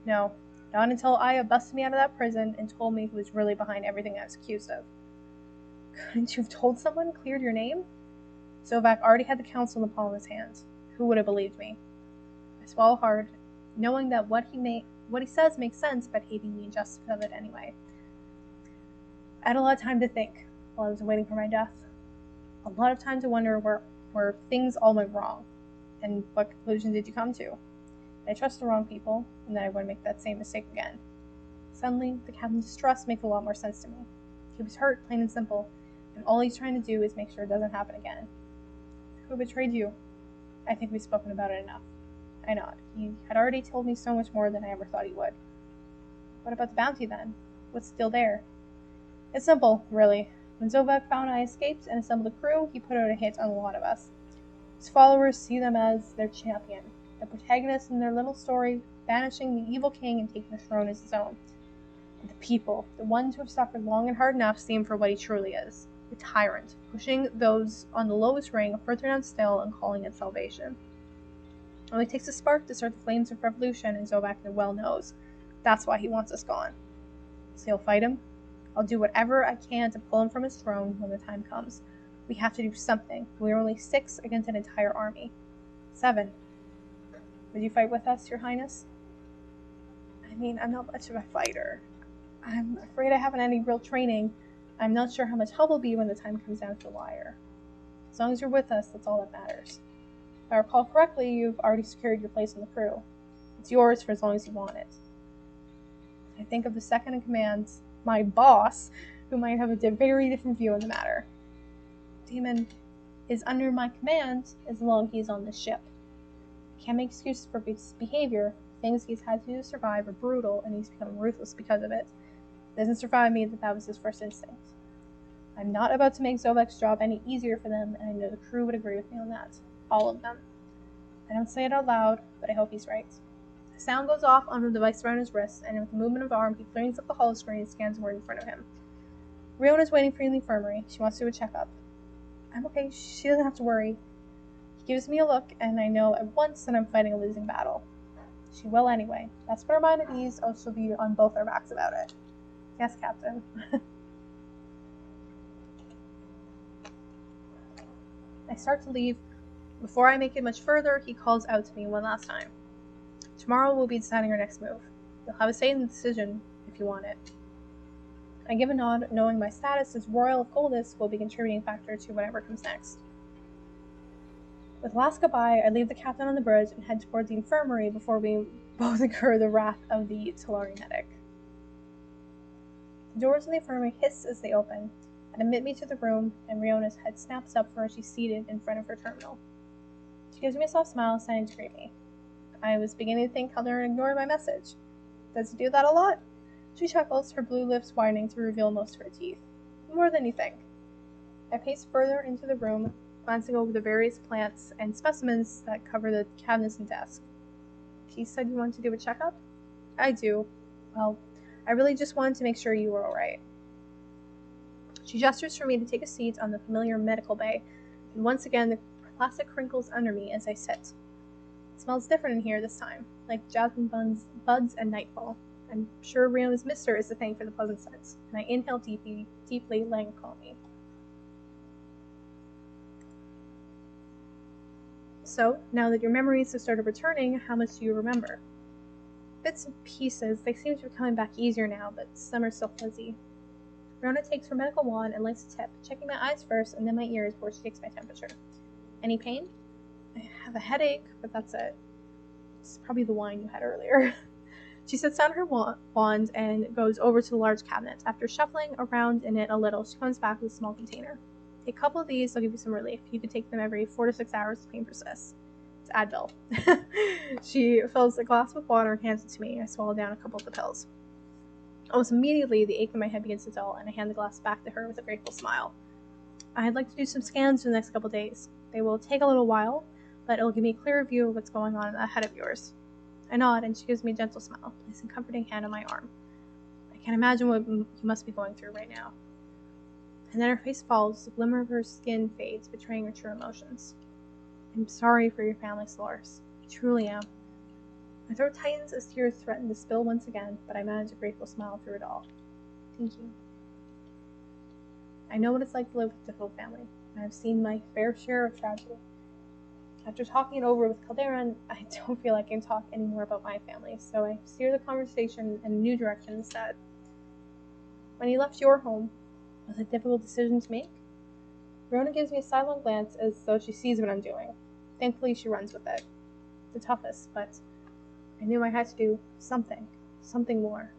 No, not until Aya busted me out of that prison and told me who was really behind everything I was accused of. Couldn't you have told someone, cleared your name? Zovak already had the council in the palm of his hand. Who would have believed me? I swallow hard, knowing that what he says makes sense, but hating the injustice of it anyway. I had a lot of time to think while I was waiting for my death. A lot of time to wonder where things all went wrong, and what conclusion did you come to? I trust the wrong people, and that I wouldn't make that same mistake again. Suddenly, the captain's distrust makes a lot more sense to me. He was hurt, plain and simple, and all he's trying to do is make sure it doesn't happen again. Who betrayed you? I think we've spoken about it enough. I nod. He had already told me so much more than I ever thought he would. What about the bounty, then? What's still there? It's simple, really. When Zovak found I escaped and assembled a crew, he put out a hit on a lot of us. His followers see them as their champion, the protagonist in their little story, banishing the evil king and taking the throne as his own. But the people, the ones who have suffered long and hard enough, see him for what he truly is. A tyrant, pushing those on the lowest ring further down still and calling it salvation. It only takes a spark to start the flames of revolution, and Zovak well knows. That's why he wants us gone. So he'll fight him. I'll do whatever I can to pull him from his throne when the time comes. We have to do something. We're only 6 against an entire army. 7. Would you fight with us, Your Highness? I mean, I'm not much of a fighter. I'm afraid I haven't any real training. I'm not sure how much help will be when the time comes down to the wire. As long as you're with us, that's all that matters. If I recall correctly, you've already secured your place in the crew. It's yours for as long as you want it. I think of the second in command, my boss, who might have a very different view on the matter. Demon is under my command as long as he's on the ship. I can't make excuses for his behavior. Things he's had to do to survive are brutal, and he's become ruthless because of it. It doesn't survive me that was his first instinct. I'm not about to make Zovak's job any easier for them, and I know the crew would agree with me on that. All of them. I don't say it out loud, but I hope he's right. The sound goes off on the device around his wrist, and with a movement of the arm, he flings up the holo screen and scans the word in front of him. Riona's waiting for you in the infirmary. She wants to do a checkup. I'm okay. She doesn't have to worry. He gives me a look, and I know at once that I'm fighting a losing battle. She will anyway. That's put her mind at ease, or she'll be on both our backs about it. Yes, Captain. I start to leave. Before I make it much further, he calls out to me one last time. Tomorrow we'll be deciding our next move. You'll have a say in the decision if you want it. I give a nod, knowing my status as Royal of Goldus will be a contributing factor to whatever comes next. With last goodbye, I leave the captain on the bridge and head toward the infirmary before we both incur the wrath of the Talari medic. The doors of the infirmary hiss as they open and admit me to the room, and Riona's head snaps up for her she's seated in front of her terminal. She gives me a soft smile, standing to greet me. I was beginning to think Calderon ignored my message. Does he do that a lot? She chuckles, her blue lips widening to reveal most of her teeth. More than you think. I pace further into the room, glancing over the various plants and specimens that cover the cabinets and desk. She said you wanted to do a checkup? I do. Well, I really just wanted to make sure you were alright. She gestures for me to take a seat on the familiar medical bay, and once again the plastic crinkles under me as I sit. It smells different in here this time, like jasmine buds and nightfall. I'm sure Riona's mister is the thing for the pleasant scents, and I inhale deeply, letting it calm me. So, now that your memories have started returning, how much do you remember? Bits and pieces. They seem to be coming back easier now, but some are still fuzzy. Riona takes her medical wand and lights a tip, checking my eyes first and then my ears before she takes my temperature. Any pain? I have a headache, but that's it. It's probably the wine you had earlier. She sits down her wand and goes over to the large cabinet. After shuffling around in it a little, she comes back with a small container. Take a couple of these, they'll give you some relief. You can take them every 4 to 6 hours if pain persists. It's Advil. She fills a glass with water and hands it to me. I swallow down a couple of the pills. Almost immediately, the ache in my head begins to dull, and I hand the glass back to her with a grateful smile. I'd like to do some scans in the next couple of days. They will take a little while, but it'll give me a clearer view of what's going on ahead of yours. I nod, and she gives me a gentle smile, placing a comforting hand on my arm. I can't imagine what you must be going through right now. And then her face falls, the glimmer of her skin fades, betraying her true emotions. I'm sorry for your family's loss. I truly am. My throat tightens as tears threaten to spill once again, but I manage a grateful smile through it all. Thank you. I know what it's like to live with a difficult family, and I've seen my fair share of tragedy. After talking it over with Calderon, I don't feel like I can talk anymore about my family, so I steer the conversation in a new direction instead. When you left your home, was it a difficult decision to make? Rona gives me a sidelong glance as though she sees what I'm doing. Thankfully, she runs with it. The toughest, but I knew I had to do something more.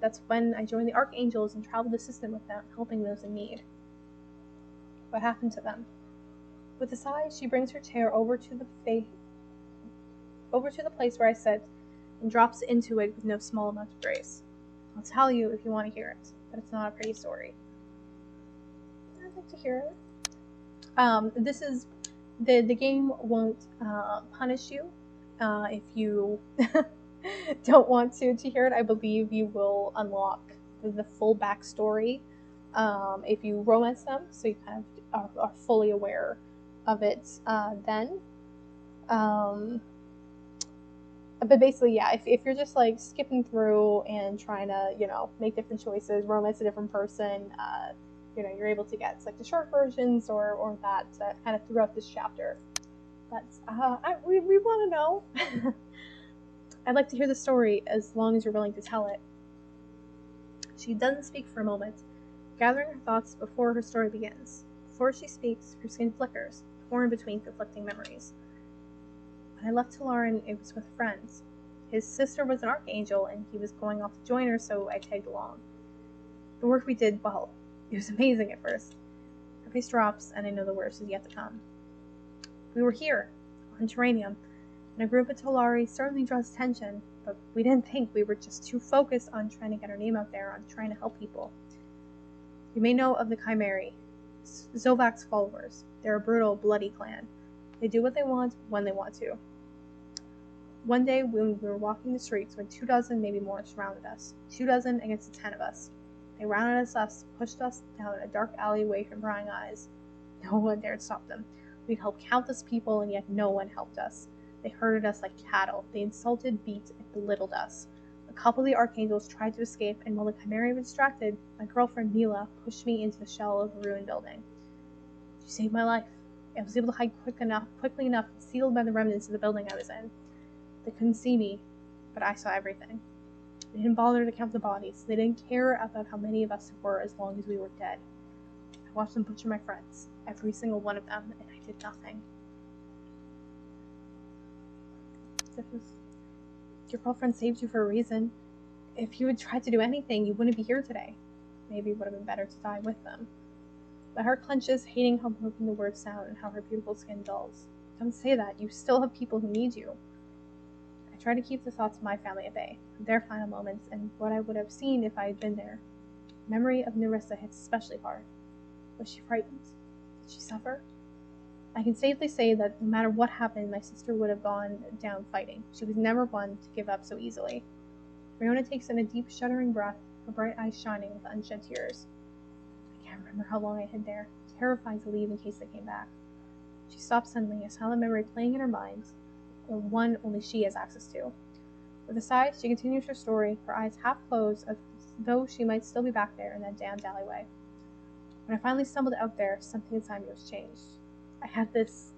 That's when I joined the Archangels and traveled the system with them, helping those in need. What happened to them? With a sigh, she brings her chair over to the place where I sit and drops into it with no small amount of grace. I'll tell you if you want to hear it, but it's not a pretty story. I'd like to hear it. This is the game won't punish you if you don't want to hear it. I believe you will unlock the full backstory if you romance them, so you kind of are fully aware of it then. But basically, yeah, if you're just like skipping through and trying to, make different choices, romance a different person, you're able to get like the short versions or that kind of throughout this chapter. But we want to know. I'd like to hear the story as long as you're willing to tell it. She doesn't speak for a moment, gathering her thoughts before her story begins. Before she speaks, her skin flickers, torn between conflicting memories. When I left Talaran, it was with friends. His sister was an archangel, and he was going off to join her, so I tagged along. The work we did, well, it was amazing at first. Her face drops, and I know the worst is yet to come. We were here, on Terranium, and a group of Tolari certainly draws attention, but we didn't think. We were just too focused on trying to get our name out there, on trying to help people. You may know of the Chimeri, Zovak's followers. They're a brutal, bloody clan. They do what they want, when they want to. One day, when we were walking the streets, when 24, maybe more, surrounded us. 24 against the 10 of us. They rounded us, pushed us down a dark alley away from prying eyes. No one dared stop them. We'd helped countless people, and yet no one helped us. They herded us like cattle. They insulted, beat, and belittled us. A couple of the Archangels tried to escape, and while the Chimeri were distracted, my girlfriend Mila pushed me into the shell of a ruined building. She saved my life. I was able to hide quickly enough, concealed by the remnants of the building I was in. They couldn't see me, but I saw everything. They didn't bother to count the bodies. They didn't care about how many of us there were as long as we were dead. I watched them butcher my friends, every single one of them, and I did nothing. Your girlfriend saved you for a reason. If you had tried to do anything, you wouldn't be here today. Maybe it would have been better to die with them. My heart clenches, hating how broken the words sound and how her beautiful skin dulls. Don't say that. You still have people who need you. I try to keep the thoughts of my family at bay, their final moments, and what I would have seen if I had been there. Memory of Nerissa hits especially hard. Was she frightened? Did she suffer? I can safely say that no matter what happened, my sister would have gone down fighting. She was never one to give up so easily. Riona takes in a deep, shuddering breath, her bright eyes shining with unshed tears. I can't remember how long I hid there, terrified to leave in case they came back. She stops suddenly, a silent memory playing in her mind, or one only she has access to. With a sigh, she continues her story, her eyes half closed, as though she might still be back there in that damned alleyway. When I finally stumbled out there, something inside me was changed. I had this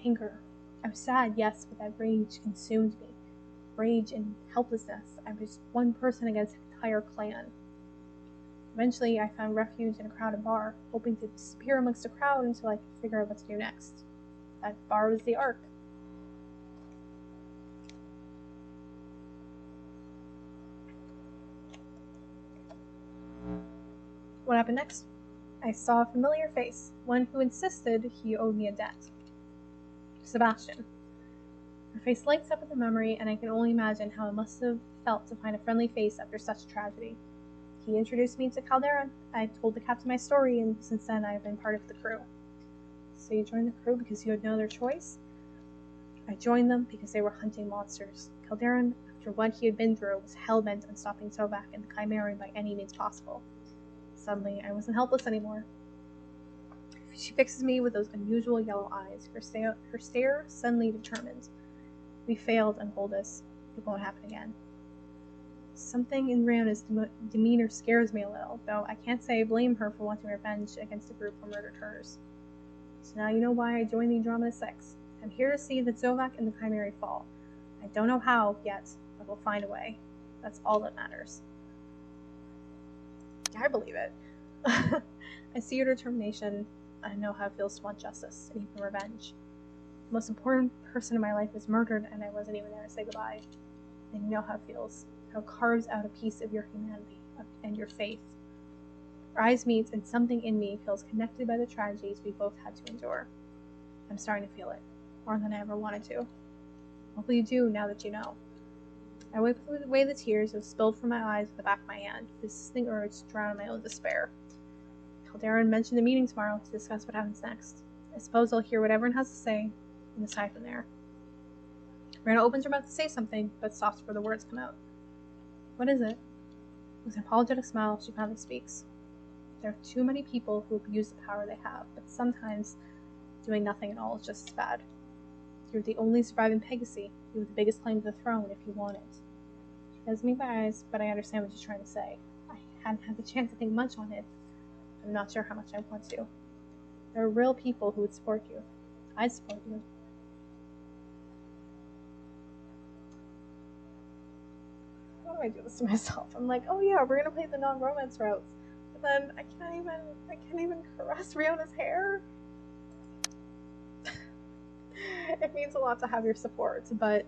anger. I was sad, yes, but that rage consumed me. Rage and helplessness. I was one person against an entire clan. Eventually, I found refuge in a crowded bar, hoping to disappear amongst the crowd until I could figure out what to do next. That bar was the Ark. What happened next? I saw a familiar face, one who insisted he owed me a debt. Sebastian. Her face lights up with the memory, and I can only imagine how it must have felt to find a friendly face after such a tragedy. He introduced me to Calderon. I told the captain my story, and since then I have been part of the crew. So you joined the crew because you had no other choice? I joined them because they were hunting monsters. Calderon, after what he had been through, was hell-bent on stopping Sovak and the Chimeri by any means possible. Suddenly, I wasn't helpless anymore. She fixes me with those unusual yellow eyes, her stare suddenly determined. We failed, and hold us. It won't happen again. Something in Rihanna's demeanor scares me a little, though I can't say I blame her for wanting revenge against a group who murdered hers. So now you know why I joined the Andromeda 6. I'm here to see that Zovak and the Chimera fall. I don't know how yet, but we'll find a way. That's all that matters. I believe it. I see your determination. I know how it feels to want justice and even revenge. The most important person in my life was murdered, and I wasn't even there to say goodbye. And you know how it feels. How it carves out a piece of your humanity and your faith. Our eyes meet, and something in me feels connected by the tragedies we both had to endure. I'm starting to feel it, more than I ever wanted to. What will you do now that you know? I wiped away the tears that spilled from my eyes with the back of my hand, resisting urge to drown in my own despair. Calderon mentioned the meeting tomorrow to discuss what happens next. I suppose I'll hear what everyone has to say and decide from there. Rihanna opens her mouth to say something, but stops before the words come out. What is it? With an apologetic smile, she finally speaks. There are too many people who abuse the power they have, but sometimes doing nothing at all is just as bad. You're the only surviving Pegasus. You have the biggest claim to the throne if you want it. She doesn't meet my eyes, but I understand what she's trying to say. I hadn't had the chance to think much on it. I'm not sure how much I want to. There are real people who would support you. I'd support you. How do I do this to myself? I'm like, oh yeah, we're gonna play the non-romance routes. But then I can't even caress Riona's hair. It means a lot to have your support, but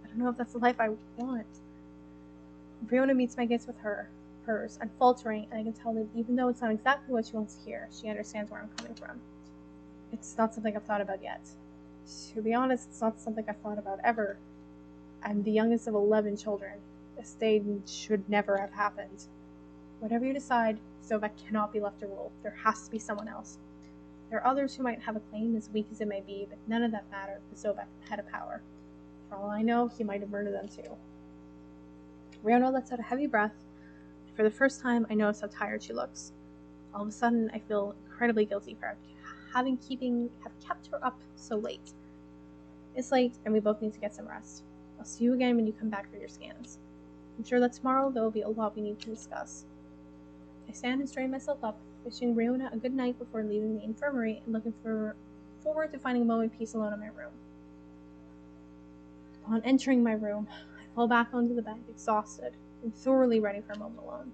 I don't know if that's the life I want. Riona meets my gaze with hers, unfaltering, and I can tell that even though it's not exactly what she wants to hear, she understands where I'm coming from. It's not something I've thought about yet. To be honest, it's not something I've thought about ever. I'm the youngest of 11 children. This day should never have happened. Whatever you decide, Zovak cannot be left to rule. There has to be someone else. There are others who might have a claim, as weak as it may be, but none of that mattered because Zovak had a power. For all I know, he might have murdered them too. Riona lets out a heavy breath. For the first time, I notice how tired she looks. All of a sudden, I feel incredibly guilty for having kept her up so late. It's late, and we both need to get some rest. I'll see you again when you come back for your scans. I'm sure that tomorrow there will be a lot we need to discuss. I stand and straighten myself up, wishing Riona a good night before leaving the infirmary and looking forward to finding a moment of peace alone in my room. Upon entering my room, I fall back onto the bed, exhausted, and thoroughly ready for a moment alone.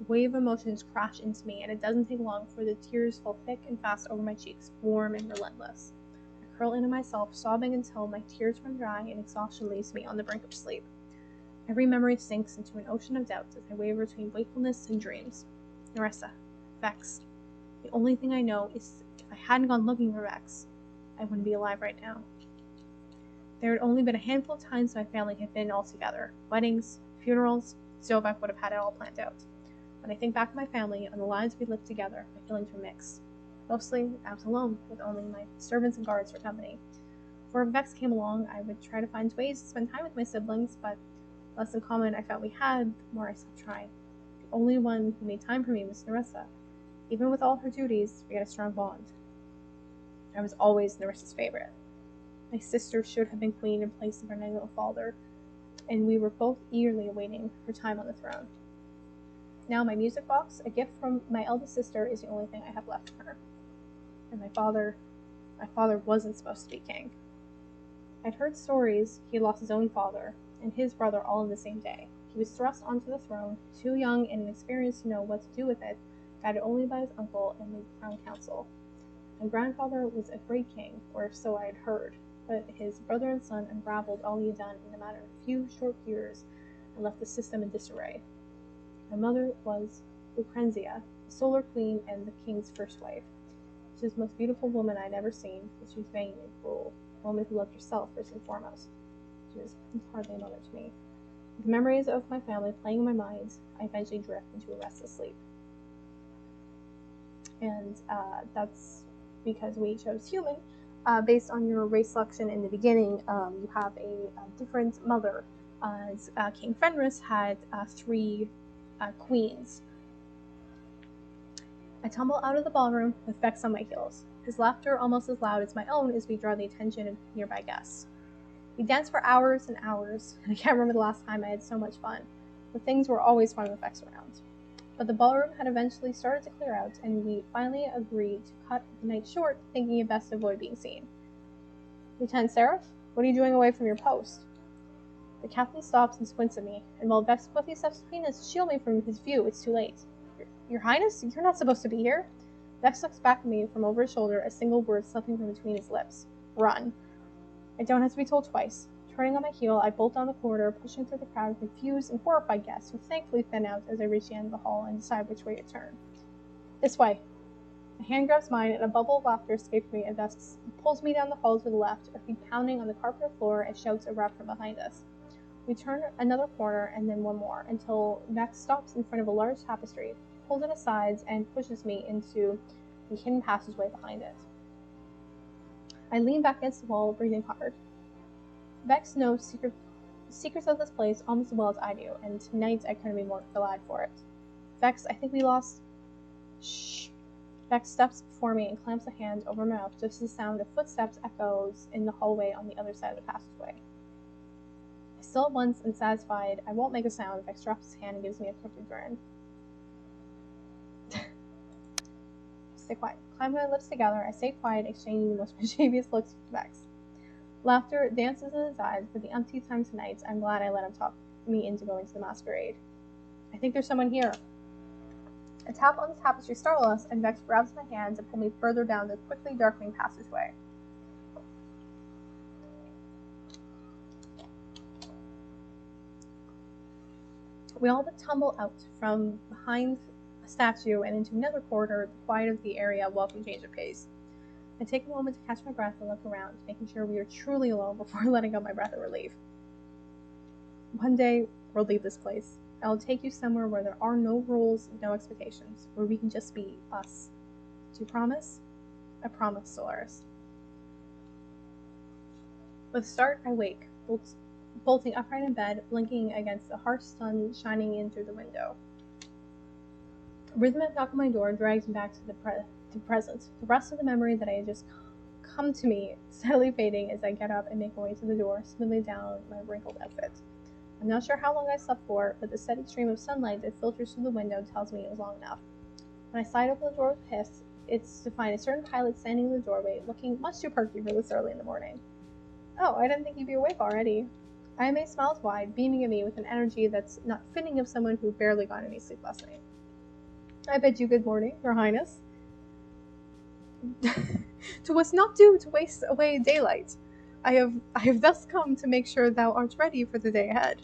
A wave of emotions crash into me, and it doesn't take long for the tears fall thick and fast over my cheeks, warm and relentless. I curl into myself, sobbing until my tears run dry and exhaustion leaves me on the brink of sleep. Every memory sinks into an ocean of doubt as I waver between wakefulness and dreams. Nerissa, Vex. The only thing I know is if I hadn't gone looking for Vex, I wouldn't be alive right now. There had only been a handful of times my family had been all together. Weddings, funerals, Zovak would have had it all planned out. When I think back to my family and the lives we lived together, my feelings were mixed. Mostly, I was alone, with only my servants and guards for company. Before Vex came along, I would try to find ways to spend time with my siblings, but the less in common I felt we had, the more I stopped trying. The only one who made time for me was Nerissa. Even with all her duties, we had a strong bond. I was always Nerissa's favorite. My sister should have been queen in place of her little father, and we were both eagerly awaiting her time on the throne. Now my music box, a gift from my eldest sister, is the only thing I have left from her. And my father wasn't supposed to be king. I'd heard stories he lost his own father and his brother all in the same day. He was thrust onto the throne, too young and inexperienced to know what to do with it, guided only by his uncle and the crown council. My grandfather was a great king, or so I had heard, but his brother and son unraveled all he had done in a matter of a few short years and left the system in disarray. My mother was Lucrezia, the solar queen and the king's first wife. She was the most beautiful woman I had ever seen, but she was vain and cruel, a woman who loved herself first and foremost. She was hardly a mother to me. With the memories of my family playing in my mind, I eventually drift into a restless sleep. And that's because we chose human. Based on your race selection in the beginning, you have a different mother, as King Fenris had 3 queens. I tumble out of the ballroom with Vex on my heels, his laughter almost as loud as my own as we draw the attention of nearby guests. We danced for hours and hours, and I can't remember the last time I had so much fun. The things were always fun with Vex around. But the ballroom had eventually started to clear out, and we finally agreed to cut the night short, thinking it best to avoid being seen. Lieutenant Seraph, what are you doing away from your post? The captain stops and squints at me, and while Vex quickly steps between us to shield me from his view, it's too late. Your Highness, you're not supposed to be here. Vex looks back at me from over his shoulder, a single word slipping from between his lips. Run. I don't have to be told twice. Turning on my heel, I bolt down the corridor, pushing through the crowd of confused and horrified guests who thankfully thin out as I reach the end of the hall and decide which way to turn. This way. A hand grabs mine, and a bubble of laughter escapes me, and Vex pulls me down the hall to the left, our feet pounding on the carpeted floor as shouts erupt from behind us. We turn another corner, and then one more, until Vex stops in front of a large tapestry, pulls it aside, and pushes me into the hidden passageway behind it. I lean back against the wall, breathing hard. Vex knows secrets of this place almost as well as I do, and tonight I couldn't be more glad for it. Vex, I think we lost... Shh. Vex steps before me and clamps a hand over my mouth just as the sound of footsteps echoes in the hallway on the other side of the passageway. Still at once unsatisfied, I won't make a sound. Vex drops his hand and gives me a crooked grin. Stay quiet. Climb my lips together. I stay quiet, exchanging the most mischievous looks with Vex. Laughter dances in his eyes. For the umpteenth time tonight, I'm glad I let him talk me into going to the masquerade. I think there's someone here. A tap on the tapestry startles us, and Vex grabs my hand to pull me further down the quickly darkening passageway. We all but tumble out from behind a statue and into another corridor, the quiet of the area, welcome change of pace. I take a moment to catch my breath and look around, making sure we are truly alone before letting out my breath of relief. One day, we'll leave this place. I will take you somewhere where there are no rules, no expectations, where we can just be us. Do you promise? I promise, Solaris. With a start, I wake, bolting upright in bed, blinking against the harsh sun shining in through the window. A rhythmic knock on my door drags me back to the present. The rest of the memory that I had just come to me steadily fading as I get up and make my way to the door, smoothing down my wrinkled outfit. I'm not sure how long I slept for, but the steady stream of sunlight that filters through the window tells me it was long enough. When I slide open the door with a hiss, it's to find a certain pilot standing in the doorway, looking much too perky for this early in the morning. Oh, I didn't think you'd be awake already. IMA smiles wide, beaming at me with an energy that's not fitting of someone who barely got any sleep last night. I bid you good morning, Your Highness. To us not due to waste away daylight. I have thus come to make sure thou art ready for the day ahead.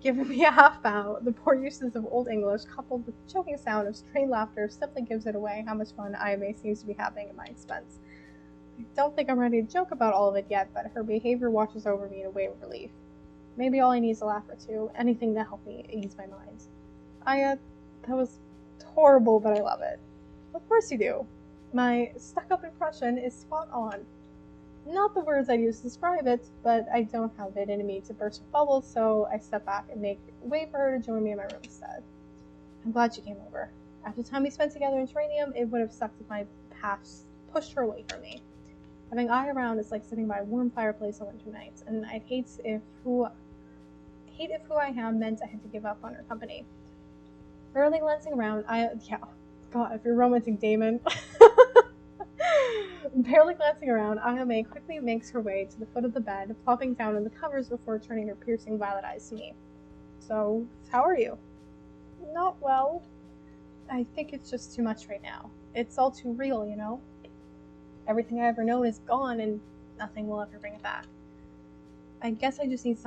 Giving me a half bow, the poor uses of Old English, coupled with the choking sound of strained laughter, simply gives it away how much fun IMA seems to be having at my expense. I don't think I'm ready to joke about all of it yet, but her behavior washes over me in a wave of relief. Maybe all I need is a laugh or two, anything to help me ease my mind. That was horrible, but I love it. Of course you do. My stuck-up impression is spot on. Not the words I'd use to describe it, but I don't have it in me to burst with bubbles, so I step back and make way for her to join me in my room instead. I'm glad she came over. After the time we spent together in Terranium, it would have sucked if my past pushed her away from me. Having Eye around is like sitting by a warm fireplace on winter nights, and I'd hate if who I am meant I had to give up on her company. Barely glancing around, God, if you're romantic Damon. Barely glancing around, Ayame quickly makes her way to the foot of the bed, plopping down on the covers before turning her piercing violet eyes to me. So, how are you? Not well. I think it's just too much right now. It's all too real, you know? Everything I ever known is gone, and nothing will ever bring it back. I guess I just need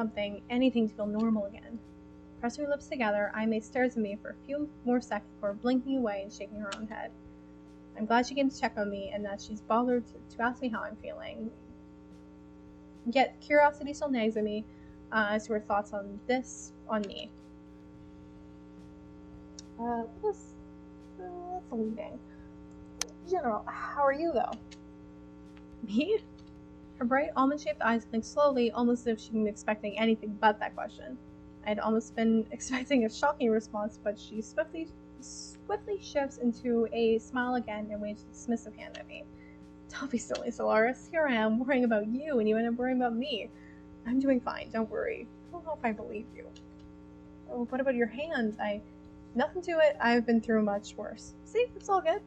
anything to feel normal again. Pressing her lips together, Ayame stares at me for a few more seconds before blinking away and shaking her own head. I'm glad she came to check on me and that she's bothered to ask me how I'm feeling. Yet curiosity still nags at me as to her thoughts on me. That's a leading. General, how are you though? Me? Her bright almond-shaped eyes blink slowly, almost as if she'd been expecting anything but that question. I'd almost been expecting a shocking response, but she swiftly shifts into a smile again and waves a dismissive hand at me. Don't be silly, Solaris. Here I am, worrying about you, and you end up worrying about me. I'm doing fine, don't worry. I don't know if I believe you. Oh, what about your hand? Nothing to it. I've been through much worse. See, it's all good.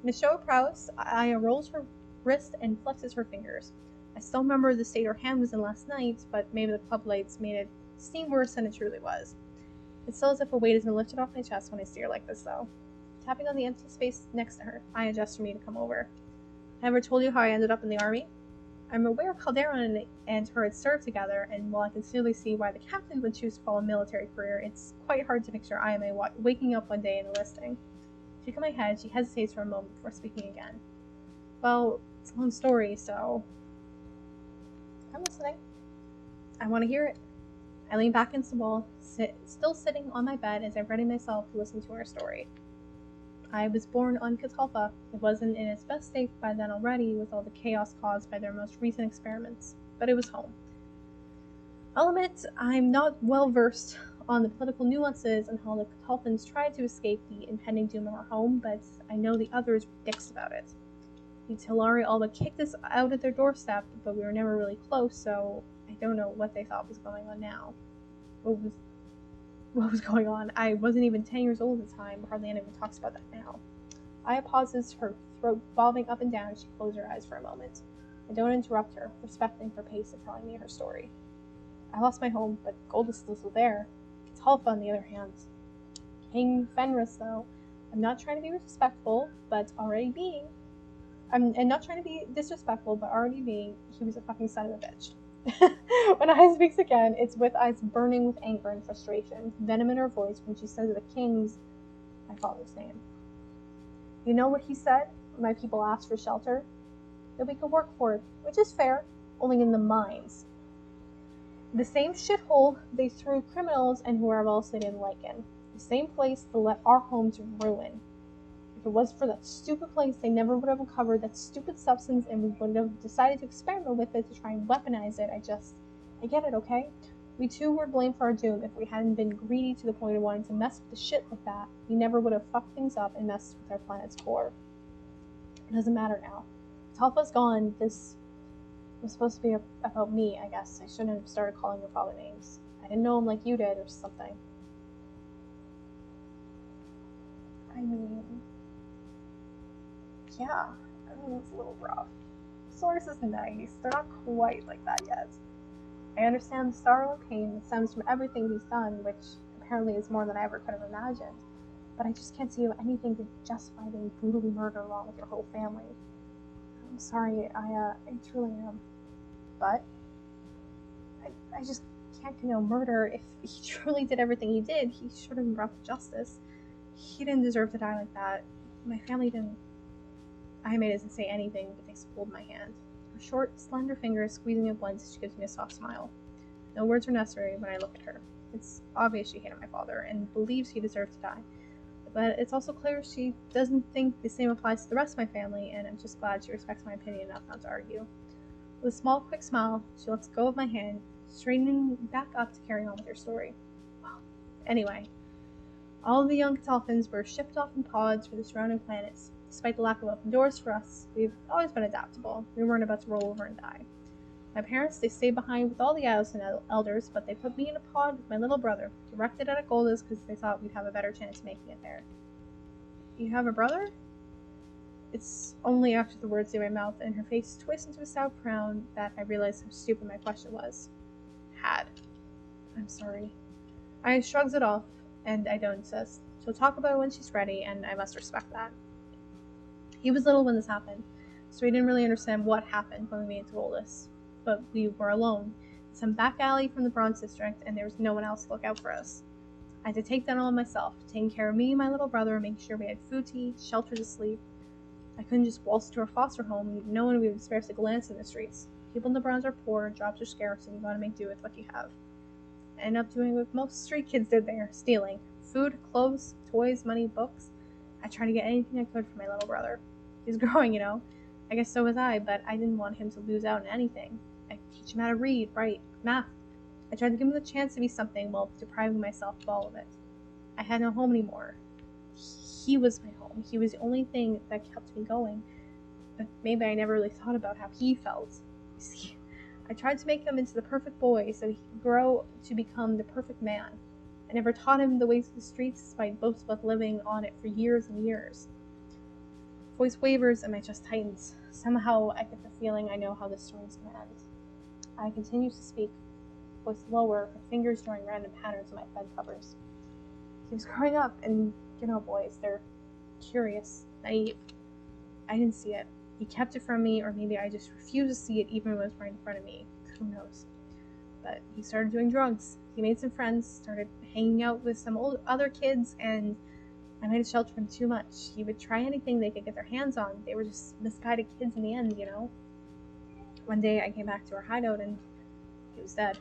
In a show of prowess, Aya rolls her wrist and flexes her fingers. I still remember the state her hand was in last night, but maybe the club lights made it seem worse than it truly was. It's still as if a weight has been lifted off my chest when I see her like this, though. Tapping on the empty space next to her, Aya gestured for me to come over. I never told you how I ended up in the army? I'm aware Calderon and her had served together, and while I can clearly see why the captain would choose to follow a military career, it's quite hard to picture Ayame waking up one day and enlisting. Shaking my head, she hesitates for a moment before speaking again. Well, it's a long story, so... I'm listening. I want to hear it. I lean back against the wall, still sitting on my bed as I ready myself to listen to her story. I was born on Catalpa. It wasn't in its best state by then already, with all the chaos caused by their most recent experiments, but it was home. I'll admit, I'm not well versed on the political nuances and how the Catalpans tried to escape the impending doom of our home, but I know the others were dicks about it. The Telari all but kicked us out at their doorstep, but we were never really close, so I don't know what they thought was going on now. What was going on? I wasn't even 10 years old at the time, hardly anyone talks about that now. Aya pauses, her throat bobbing up and down as she closes her eyes for a moment. I don't interrupt her, respecting her pace of telling me her story. I lost my home, but gold is still there. Catalpa, on the other hand. King Fenris, though. I'm not trying to be disrespectful, but already being. And not trying to be disrespectful, but already being, he was a fucking son of a bitch. When Aya speaks again, it's with eyes burning with anger and frustration, venom in her voice when she says the king's, my father's name. You know what he said when my people asked for shelter? That we could work for it, which is fair, only in the mines. The same shithole they threw criminals and whoever else they didn't like in. The same place to let our homes ruin. If it was for that stupid place, they never would have uncovered that stupid substance and we would have decided to experiment with it to try and weaponize it. I get it, okay? We too were blamed for our doom. If we hadn't been greedy to the point of wanting to mess with the shit like that, we never would have fucked things up and messed with our planet's core. It doesn't matter now. Talpa's gone. This was supposed to be about me, I guess. I shouldn't have started calling your father names. I didn't know him like you did or something. I mean, yeah, it's a little rough. Source is nice. They're not quite like that yet. I understand the sorrow and pain that stems from everything he's done, which apparently is more than I ever could have imagined. But I just can't see anything to justify being brutally murdered along with your whole family. I'm sorry, I truly am. But I just can't condone murder. If he truly did everything he did, he should have been brought to justice. He didn't deserve to die like that. My family didn't. Ayame doesn't say anything, but takes hold of my hand. Her short, slender fingers squeezing it once as she gives me a soft smile. No words are necessary when I look at her. It's obvious she hated my father and believes he deserved to die. But it's also clear she doesn't think the same applies to the rest of my family, and I'm just glad she respects my opinion enough not to argue. With a small, quick smile, she lets go of my hand, straightening back up to carry on with her story. Anyway, all of the young Catalpans were shipped off in pods for the surrounding planets. Despite the lack of open doors for us, we've always been adaptable. We weren't about to roll over and die. My parents, they stayed behind with all the adults and elders, but they put me in a pod with my little brother, directed at Golda's because they thought we'd have a better chance of making it there. You have a brother? It's only after the words leave my mouth and her face twists into a stout frown that I realized how stupid my question was. Had. I'm sorry. I shrugs it off, and I don't insist. She'll talk about it when she's ready, and I must respect that. He was little when this happened, so he didn't really understand what happened when we made it to Golda's. But we were alone, in some back alley from the Bronze District, and there was no one else to look out for us. I had to take that all on myself, taking care of me and my little brother, making sure we had food to eat, shelter to sleep. I couldn't just waltz to our foster home, no one would spare us a glance in the streets. People in the Bronze are poor, jobs are scarce, and you gotta make do with what you have. I ended up doing what most street kids did there, stealing. Food, clothes, toys, money, books. I tried to get anything I could for my little brother. He was growing, you know. I guess so was I, but I didn't want him to lose out on anything. I teach him how to read, write, math. I tried to give him the chance to be something while depriving myself of all of it. I had no home anymore. He was my home. He was the only thing that kept me going. But maybe I never really thought about how he felt. You see, I tried to make him into the perfect boy so he could grow to become the perfect man. I never taught him the ways of the streets despite both of us living on it for years and years. Voice wavers and my chest tightens. Somehow I get the feeling I know how this story is going to end. I continue to speak, voice lower, with fingers drawing random patterns on my bed covers. He was growing up, and boys, they're curious, naive. I didn't see it. He kept it from me, or maybe I just refused to see it even when it was right in front of me. Who knows? But he started doing drugs. He made some friends, started hanging out with some other kids, and I might have sheltered him too much. He would try anything they could get their hands on. They were just misguided kids in the end, One day I came back to our hideout and he was dead.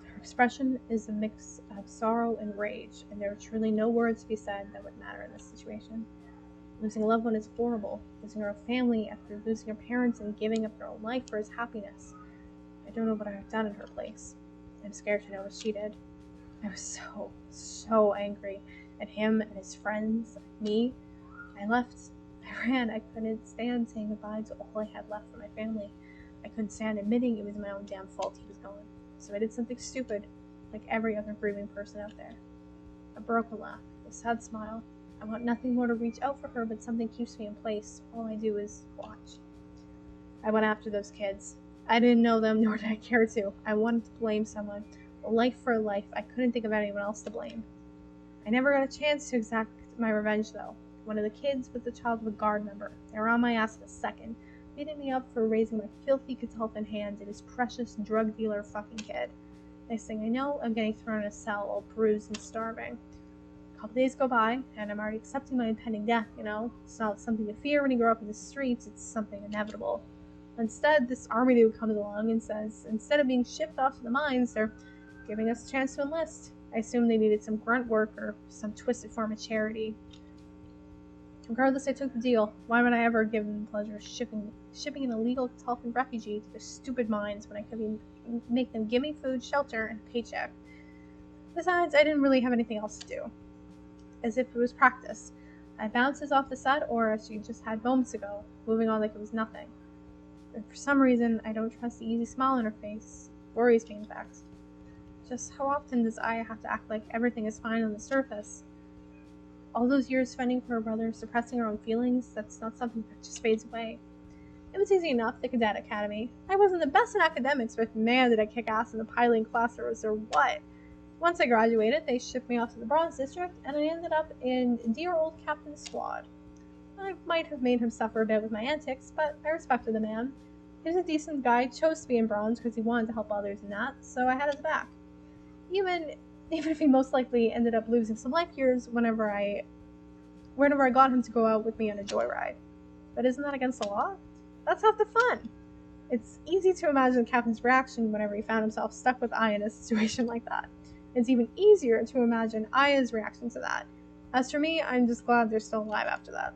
Her expression is a mix of sorrow and rage, and there were truly no words to be said that would matter in this situation. Losing a loved one is horrible. Losing our own family after losing our parents and giving up their own life for his happiness. I don't know what I would have done in her place. I'm scared to know what she did. I was so angry at him and his friends, me. I left. I ran. I couldn't stand saying goodbye to all I had left for my family. I couldn't stand admitting it was my own damn fault he was gone. So I did something stupid, like every other grieving person out there. A broken laugh, a sad smile. I want nothing more to reach out for her, but something keeps me in place. All I do is watch. I went after those kids. I didn't know them, nor did I care to. I wanted to blame someone. Life for life. I couldn't think of anyone else to blame. I never got a chance to exact my revenge, though. One of the kids was the child of a guard member. They were on my ass in a second, beating me up for raising my filthy Catalpan hand and his precious drug dealer fucking kid. Next thing I know, I'm getting thrown in a cell, all bruised and starving. A couple days go by, and I'm already accepting my impending death, It's not something to fear when you grow up in the streets, it's something inevitable. Instead, this army dude comes along and says, instead of being shipped off to the mines, they're giving us a chance to enlist. I assumed they needed some grunt work or some twisted form of charity. Regardless, I took the deal. Why would I ever give them the pleasure of shipping an illegal Catalpan refugee to the stupid mines when I could make them give me food, shelter, and a paycheck? Besides, I didn't really have anything else to do. As if it was practice. I bounces off the set, or as she just had moments ago, moving on like it was nothing. But for some reason, I don't trust the easy smile on her face. Worries me, in fact. Just how often does Aya have to act like everything is fine on the surface? All those years fending for her brother, suppressing her own feelings, that's not something that just fades away. It was easy enough, the Cadet Academy. I wasn't the best in academics, but man did I kick ass in the piloting class or what. Once I graduated, they shipped me off to the Bronze District, and I ended up in dear old Captain's squad. I might have made him suffer a bit with my antics, but I respected the man. He was a decent guy, chose to be in Bronze because he wanted to help others in that, so I had his back. Even if he most likely ended up losing some life years whenever I got him to go out with me on a joyride. But isn't that against the law? That's half the fun. It's easy to imagine the captain's reaction whenever he found himself stuck with Aya in a situation like that. It's even easier to imagine Aya's reaction to that. As for me, I'm just glad they're still alive after that.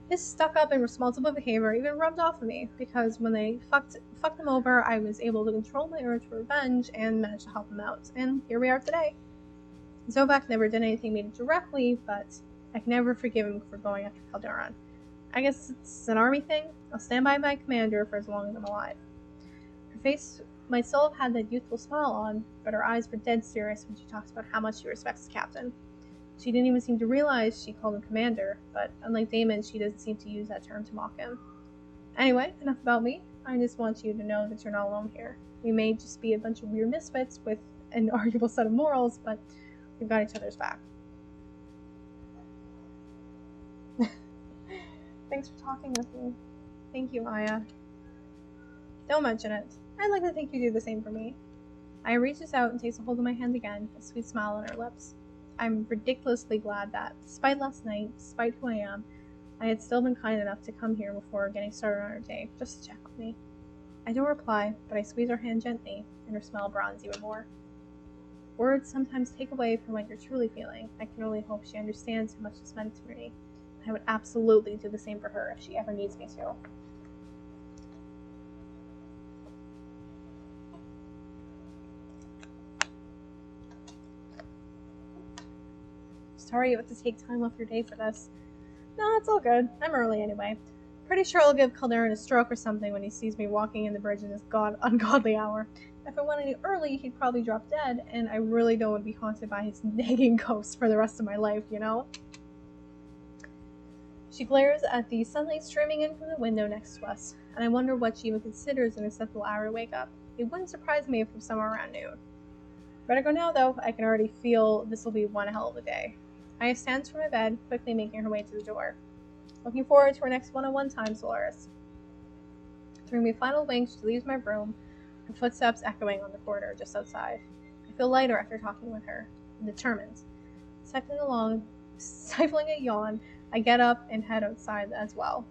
His stuck-up and responsible behavior even rubbed off on me, because when they fucked him over, I was able to control my urge for revenge and managed to help him out, and here we are today. Zobak never did anything to me directly, but I can never forgive him for going after Calderon. I guess it's an army thing. I'll stand by my commander for as long as I'm alive. Her face might still have had that youthful smile on, but her eyes were dead serious when she talks about how much she respects the captain. She didn't even seem to realize she called him commander, but unlike Damon, she doesn't seem to use that term to mock him. Anyway, enough about me. I just want you to know that you're not alone here. We may just be a bunch of weird misfits with an arguable set of morals, but we've got each other's back. Thanks for talking with me. Thank you, Aya. Don't mention it. I'd like to think you do the same for me. Aya reaches out and takes a hold of my hand again, a sweet smile on her lips. I'm ridiculously glad that, despite last night, despite who I am, I had still been kind enough to come here before getting started on her day, just to check on me. I don't reply, but I squeeze her hand gently, and her smile broadens even more. Words sometimes take away from what you're truly feeling. I can only hope she understands how much this meant to me. I would absolutely do the same for her if she ever needs me to. Sorry you have to take time off your day for this. No, it's all good. I'm early anyway. Pretty sure I'll give Calderon a stroke or something when he sees me walking in the bridge in this ungodly hour. If I went any early, he'd probably drop dead, and I really don't want to be haunted by his nagging ghost for the rest of my life, you know? She glares at the sunlight streaming in from the window next to us, and I wonder what she even considers an acceptable hour to wake up. It wouldn't surprise me if it was somewhere around noon. Better go now, though. I can already feel this will be one hell of a day. Aya stands from my bed, quickly making her way to the door. Looking forward to our next one-on-one time, Solaris. Throwing me a final wink, she leaves my room, her footsteps echoing on the corridor just outside. I feel lighter after talking with her, and determined. Stifling a yawn, I get up and head outside as well.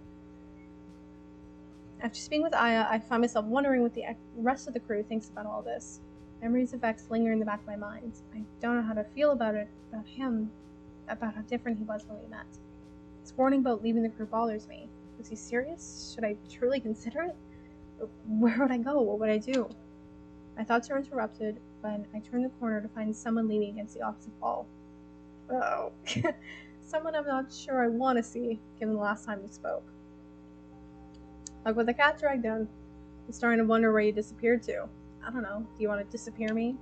After speaking with Aya, I find myself wondering what the rest of the crew thinks about all this. Memories of Vex linger in the back of my mind. I don't know how to feel about him, about how different he was when we met. His warning about leaving the crew bothers me. Was he serious? Should I truly consider it? Where would I go? What would I do? My thoughts are interrupted when I turn the corner to find someone leaning against the opposite wall. Oh. Someone I'm not sure I want to see, given the last time we spoke. Like with the cat dragged in, I'm starting to wonder where you disappeared to. I don't know. Do you want to disappear me?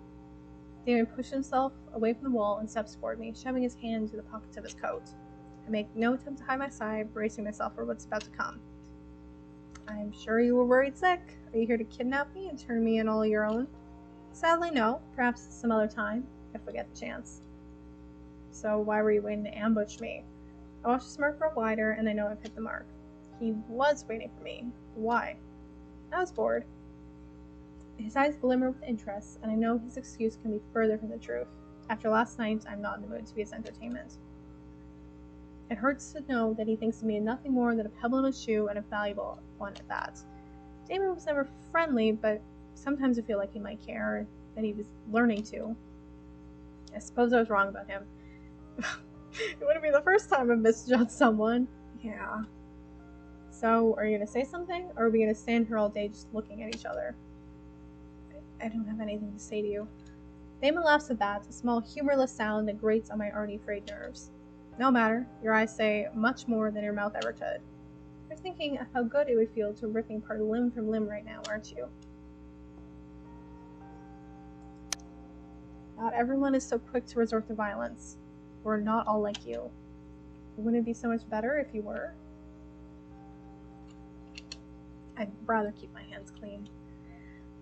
Damon pushed himself away from the wall and steps toward me, shoving his hand into the pockets of his coat. I make no attempt to hide my sigh, bracing myself for what's about to come. I'm sure you were worried sick. Are you here to kidnap me and turn me in all your own? Sadly, no. Perhaps some other time, if we get the chance. So why were you waiting to ambush me? I watch the smirk grow wider, and I know I've hit the mark. He was waiting for me. Why? I was bored. His eyes glimmer with interest, and I know his excuse can be further from the truth. After last night, I'm not in the mood to be his entertainment. It hurts to know that he thinks of me nothing more than a pebble in a shoe, and a valuable one at that. Damon was never friendly, but sometimes I feel like he might care, that he was learning to. I suppose I was wrong about him. It wouldn't be the first time I've misjudged someone. Yeah. So, are you going to say something, or are we going to stand here all day just looking at each other? I don't have anything to say to you. Damon laughs at that, a small humorless sound that grates on my already frayed nerves. No matter, your eyes say much more than your mouth ever could. You're thinking of how good it would feel to ripping apart limb from limb right now, aren't you? Not everyone is so quick to resort to violence. We're not all like you. Wouldn't it be so much better if you were? I'd rather keep my hands clean.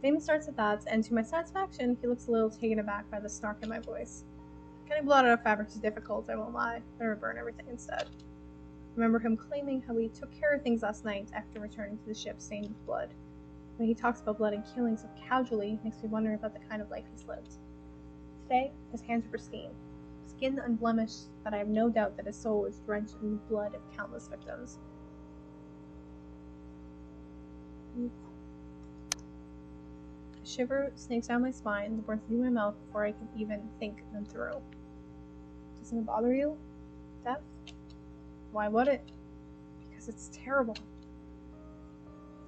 Damon starts at that, and to my satisfaction, he looks a little taken aback by the snark in my voice. Getting blood out of fabric is difficult, I won't lie. Better burn everything instead. Remember him claiming how he took care of things last night after returning to the ship stained with blood. When he talks about blood and killing so casually, makes me wonder about the kind of life he's lived. Today, his hands are pristine, skin unblemished, but I have no doubt that his soul is drenched in the blood of countless victims. A shiver snakes down my spine, the words leave my mouth before I can even think them through. Doesn't it bother you? Death? Why would it? Because it's terrible.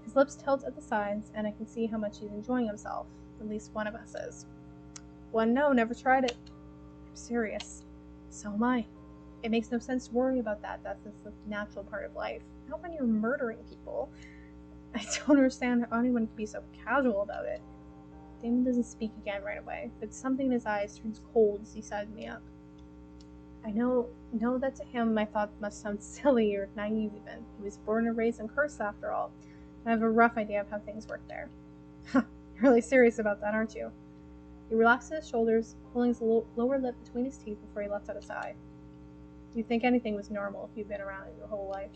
His lips tilt at the sides, and I can see how much he's enjoying himself. At least one of us is. No, never tried it. I'm serious. So am I. It makes no sense to worry about that. That's the natural part of life. Not when you're murdering people. I don't understand how anyone can be so casual about it. Damon doesn't speak again right away, but something in his eyes turns cold as he sizes me up. I know that to him my thought must sound silly or naive even. He was born and raised in Curse after all. I have a rough idea of how things work there. You're really serious about that, aren't you? He relaxed his shoulders, pulling his lower lip between his teeth before he left out a sigh. Do you think anything was normal if you've been around it your whole life?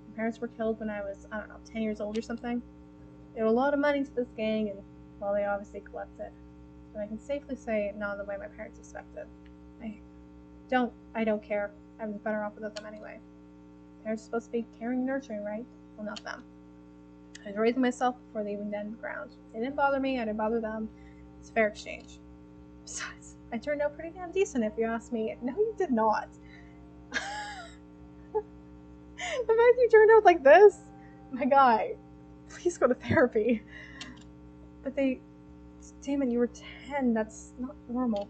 My parents were killed when I was, 10 years old or something. They owe a lot of money to this gang, and, well, they obviously collect it. But I can safely say not the way my parents expected. I don't care. I was better off without them anyway. Parents are supposed to be caring and nurturing, right? Well, not them. I was raising myself before they even dented the ground. They didn't bother me, I didn't bother them. It's a fair exchange. Besides, I turned out pretty damn decent if you ask me. No, you did not. The fact you turned out like this? My guy, please go to therapy. But Damon, you were 10. That's not normal.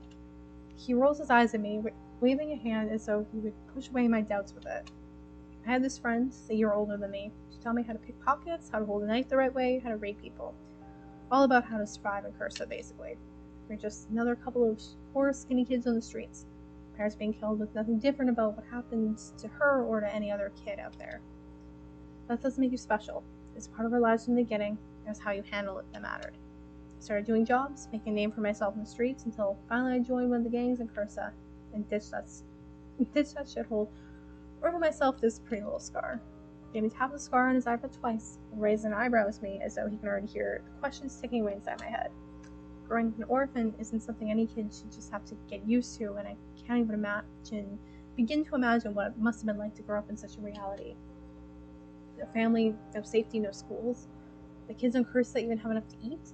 He rolls his eyes at me, waving a hand as though he would push away my doubts with it. I had this friend, a year older than me. She taught me how to pick pockets, how to hold a knife the right way, how to rape people. All about how to survive in Cursa, basically. We're just another couple of poor, skinny kids on the streets. Parents being killed with nothing different about what happened to her or to any other kid out there. That doesn't make you special. It's part of our lives from the beginning. It's how you handle it that mattered. I started doing jobs, making a name for myself in the streets, until finally I joined one of the gangs in Cursa and ditched that shithole. Over myself this pretty little scar. Jamie tapped the scar on his eyebrow twice and raised an eyebrow at me as though he can already hear the questions ticking away inside my head. Growing up an orphan isn't something any kid should just have to get used to, and I can't even begin to imagine what it must have been like to grow up in such a reality. No family, no safety, no schools. The kids on Cursa even have enough to eat?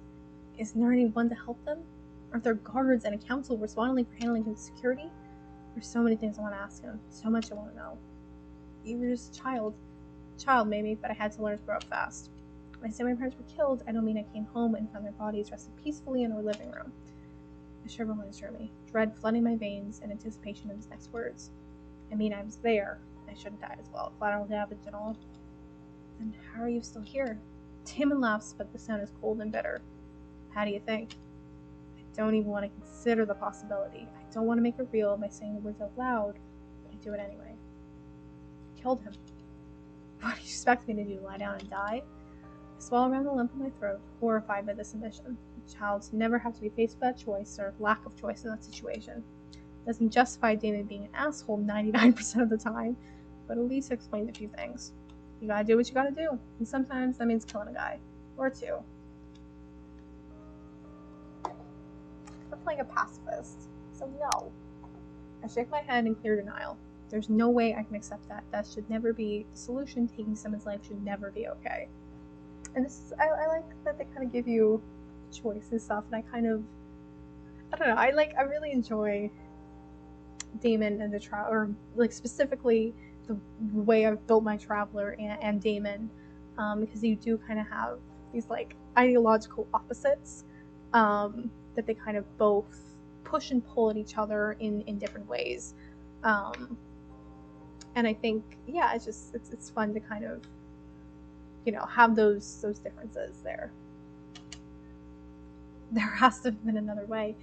Isn't there anyone to help them? Aren't there guards and a council responsible for handling his security? There's so many things I want to ask him, so much I want to know. You were just a child maybe, but I had to learn to grow up fast. When I say my parents were killed, I don't mean I came home and found their bodies resting peacefully in our living room. A shiver went through me, dread flooding my veins in anticipation of his next words. I mean, I was there. I should have died as well, collateral damage and all. Then how are you still here? Damon laughs, but the sound is cold and bitter. How do you think? I don't even want to consider the possibility. I don't want to make it real by saying the words out loud, but I do it anyway. I killed him. What do you expect me to do? Lie down and die? I swallow around the lump in my throat, horrified by this admission. A child should never have to be faced with that choice or lack of choice in that situation. It doesn't justify Damon being an asshole 99% of the time, but at least explain a few things. You gotta do what you gotta do, and sometimes that means killing a guy. Or two. I'm playing a pacifist, so no. I shake my head in clear denial. There's no way I can accept that. That should never be the solution. Taking someone's life should never be okay. And I like that they kind of give you choice and stuff, and I don't know, I really enjoy Damon and the or like specifically the way I've built my Traveler and Damon, because you do kind of have these like ideological opposites that they kind of both push and pull at each other in different ways. And I think, yeah, it's fun to kind of, have those differences there. There has to have been another way.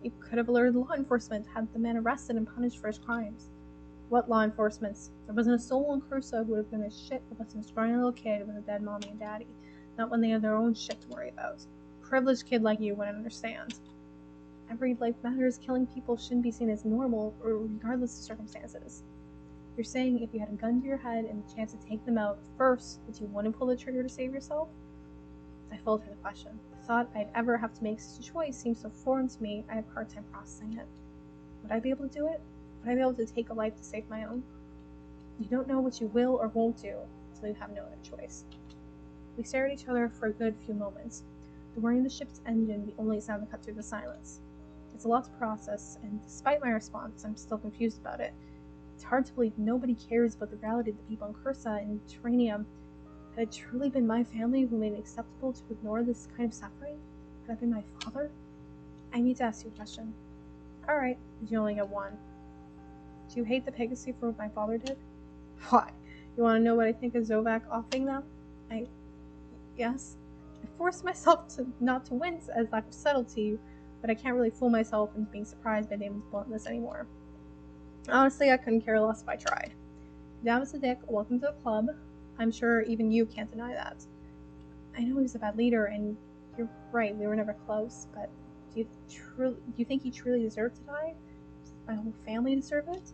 You could have alerted law enforcement, had the man arrested and punished for his crimes. What law enforcement? There wasn't a soul in Cursa who would have given a shit about some scrawny little kid with a dead mommy and daddy. Not when they had their own shit to worry about. A privileged kid like you wouldn't understand. Every life matters. Killing people shouldn't be seen as normal, or regardless of circumstances. You're saying if you had a gun to your head and the chance to take them out first, that you wouldn't pull the trigger to save yourself? I faltered the question. The thought I'd ever have to make such a choice seemed so foreign to me, I have a hard time processing it. Would I be able to do it? Would I be able to take a life to save my own? You don't know what you will or won't do until you have no other choice. We stare at each other for a good few moments, the whirring of the ship's engine the only sound that cut through the silence. It's a lot to process, and despite my response, I'm still confused about it. It's hard to believe nobody cares about the reality of the people in Cursa and Terranium. Had it truly been my family who made it acceptable to ignore this kind of suffering? Had it been my father? I need to ask you a question. Alright, but you only get one. Do you hate the Pegasus for what my father did? Why? You want to know what I think of Zovac offing them? Yes. I forced myself not to wince as lack of subtlety, but I can't really fool myself into being surprised by Damon's bluntness anymore. Honestly, I couldn't care less if I tried. Dad was a dick, welcome to the club. I'm sure even you can't deny that. I know he was a bad leader, and you're right, we were never close, but do you think he truly deserved to die? Does my whole family deserve it?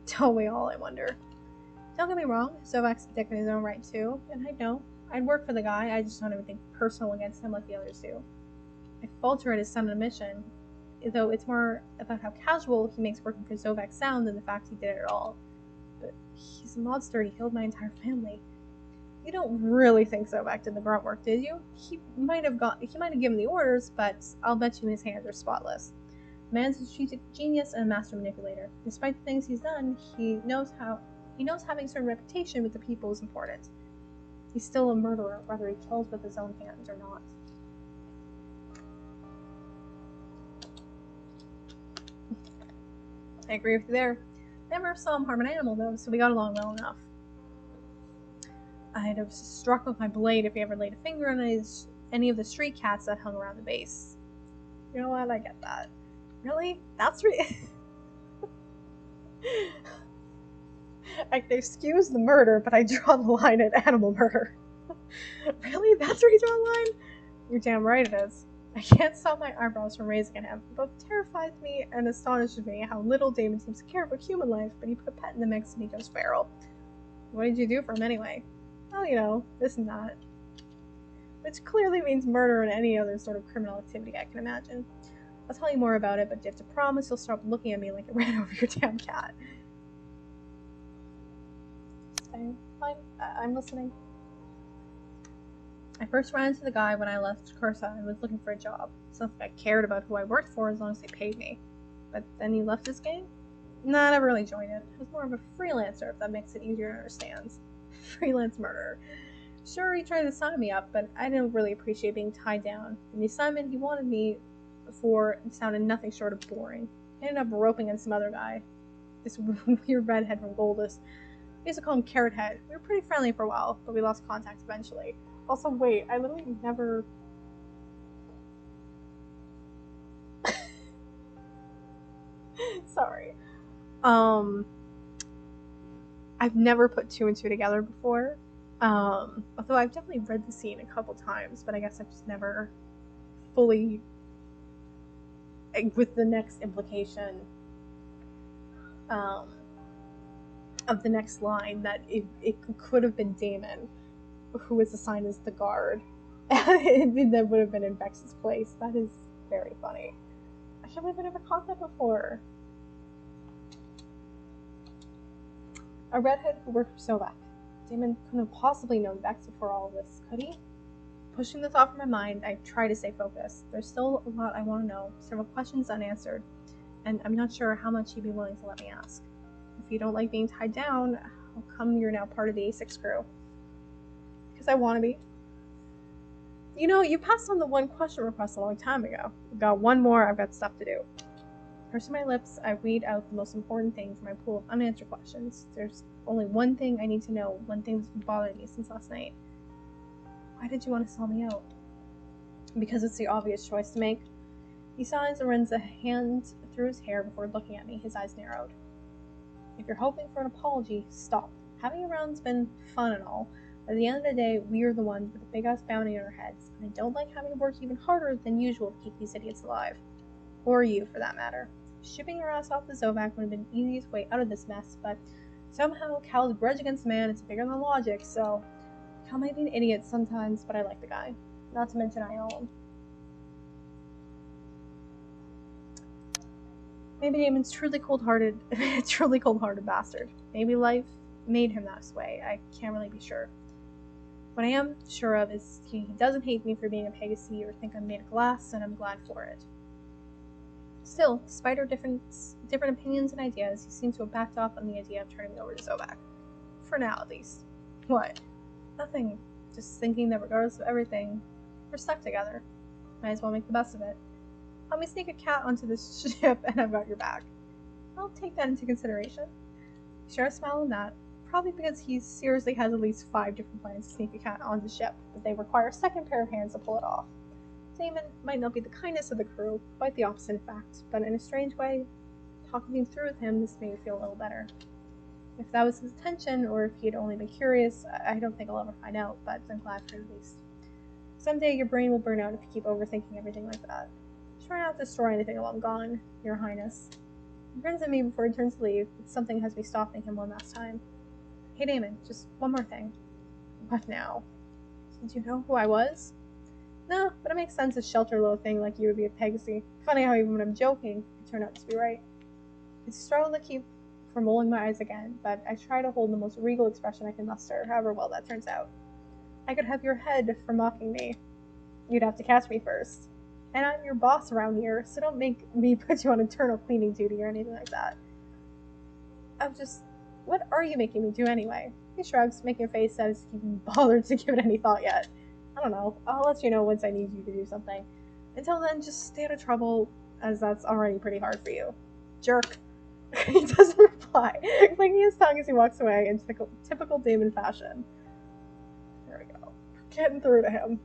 Don't we all, I wonder. Don't get me wrong, Zovac's a dick in his own right too, and I know. I'd work for the guy, I just don't have anything personal against him like the others do. I falter at his son on a mission, though it's more about how casual he makes working for Zovac sound than the fact he did it at all. But he's a monster, he killed my entire family. You don't really think Zovac did the grunt work, did you? He might have given the orders, but I'll bet you his hands are spotless. The man's a strategic genius and a master manipulator. Despite the things he's done, he knows having a certain reputation with the people is important. He's still a murderer, whether he kills with his own hands or not. I agree with you there. Never saw him harm an animal, though, so we got along well enough. I'd have struck with my blade if he ever laid a finger on any of the street cats that hung around the base. You know what? I get that. Really? That's I can excuse the murder, but I draw the line at animal murder. Really? That's where you draw the line? You're damn right it is. I can't stop my eyebrows from raising at him. It both terrifies me and astonishes me how little Damon seems to care about human life, but you put a pet in the mix and he goes feral. What did you do for him anyway? Oh, you know, this and that. Which clearly means murder and any other sort of criminal activity I can imagine. I'll tell you more about it, but you have to promise you'll stop looking at me like it ran over your damn cat. Fine, I'm listening. I first ran into the guy when I left Cursa and was looking for a job. It's not like I cared about who I worked for as long as they paid me. But then he left his gang? Nah, I never really joined it. I was more of a freelancer, if that makes it easier to understand. Freelance murderer. Sure, he tried to sign me up, but I didn't really appreciate being tied down. And the assignment he wanted me for sounded nothing short of boring. He ended up roping in some other guy. This weird redhead from Goldus. We used to call him Carrot Head. We were pretty friendly for a while, but we lost contact eventually. Also, wait, I literally never... Sorry. I've never put two and two together before. Although I've definitely read the scene a couple times, but I guess I've just never fully... with the next implication of the next line that it could have been Damon, who was assigned as the guard, that would have been in Vex's place. That is very funny. I can't believe I never caught that before. A redhead who worked for Sovak. Damon couldn't have possibly known Vex before all of this, could he? Pushing the thought from my mind, I try to stay focused. There's still a lot I want to know, several questions unanswered, and I'm not sure how much he'd be willing to let me ask. If you don't like being tied down, how come you're now part of the A6 crew? Because I want to be. You know, you passed on the one question request a long time ago. I've got one more, I've got stuff to do. Pursing my lips, I weed out the most important thing from my pool of unanswered questions. There's only one thing I need to know, one thing that's been bothering me since last night. Why did you want to sell me out? Because it's the obvious choice to make. He sighs and runs a hand through his hair before looking at me, his eyes narrowed. If you're hoping for an apology, stop. Having you around's been fun and all, but at the end of the day, we are the ones with the big-ass bounty on our heads, and I don't like having to work even harder than usual to keep these idiots alive. Or you, for that matter. Shipping your ass off the Zovac would have been the easiest way out of this mess, but somehow Cal's grudge against man is bigger than logic, so Cal might be an idiot sometimes, but I like the guy. Not to mention I own him. Maybe Damon's truly cold-hearted bastard. Maybe life made him that way. I can't really be sure. What I am sure of is he doesn't hate me for being a Pegasus or think I'm made of glass, and I'm glad for it. Still, despite our different opinions and ideas, he seems to have backed off on the idea of turning me over to Zovac. For now, at least. What? Nothing. Just thinking that regardless of everything, we're stuck together. Might as well make the best of it. Help me sneak a cat onto this ship and I've got your back. I'll take that into consideration. Share a smile on that. Probably because he seriously has at least 5 different plans to sneak a cat onto the ship, but they require a second pair of hands to pull it off. Damon might not be the kindest of the crew, quite the opposite in fact, but in a strange way, talking through with him, this made me feel a little better. If that was his intention, or if he had only been curious, I don't think I'll ever find out, but I'm glad for it at least. Someday your brain will burn out if you keep overthinking everything like that. Try not to destroy anything while I'm gone, Your Highness. He grins at me before he turns to leave, but something has me stopping him one last time. Hey Damon, just one more thing. What now? Did you know who I was? No, but it makes sense a shelter little thing like you would be a Pegasus. Funny how even when I'm joking, it turned out to be right. It's a struggle to keep from rolling my eyes again, but I try to hold the most regal expression I can muster, however well that turns out. I could have your head for mocking me. You'd have to catch me first. And I'm your boss around here, so don't make me put you on internal cleaning duty or anything like that. What are you making me do anyway? He shrugs, making a face that is even bothered to give it any thought yet. I don't know, I'll let you know once I need you to do something. Until then, just stay out of trouble, as that's already pretty hard for you. Jerk. He doesn't reply, clicking his tongue as he walks away in typical Damon fashion. getting through to him.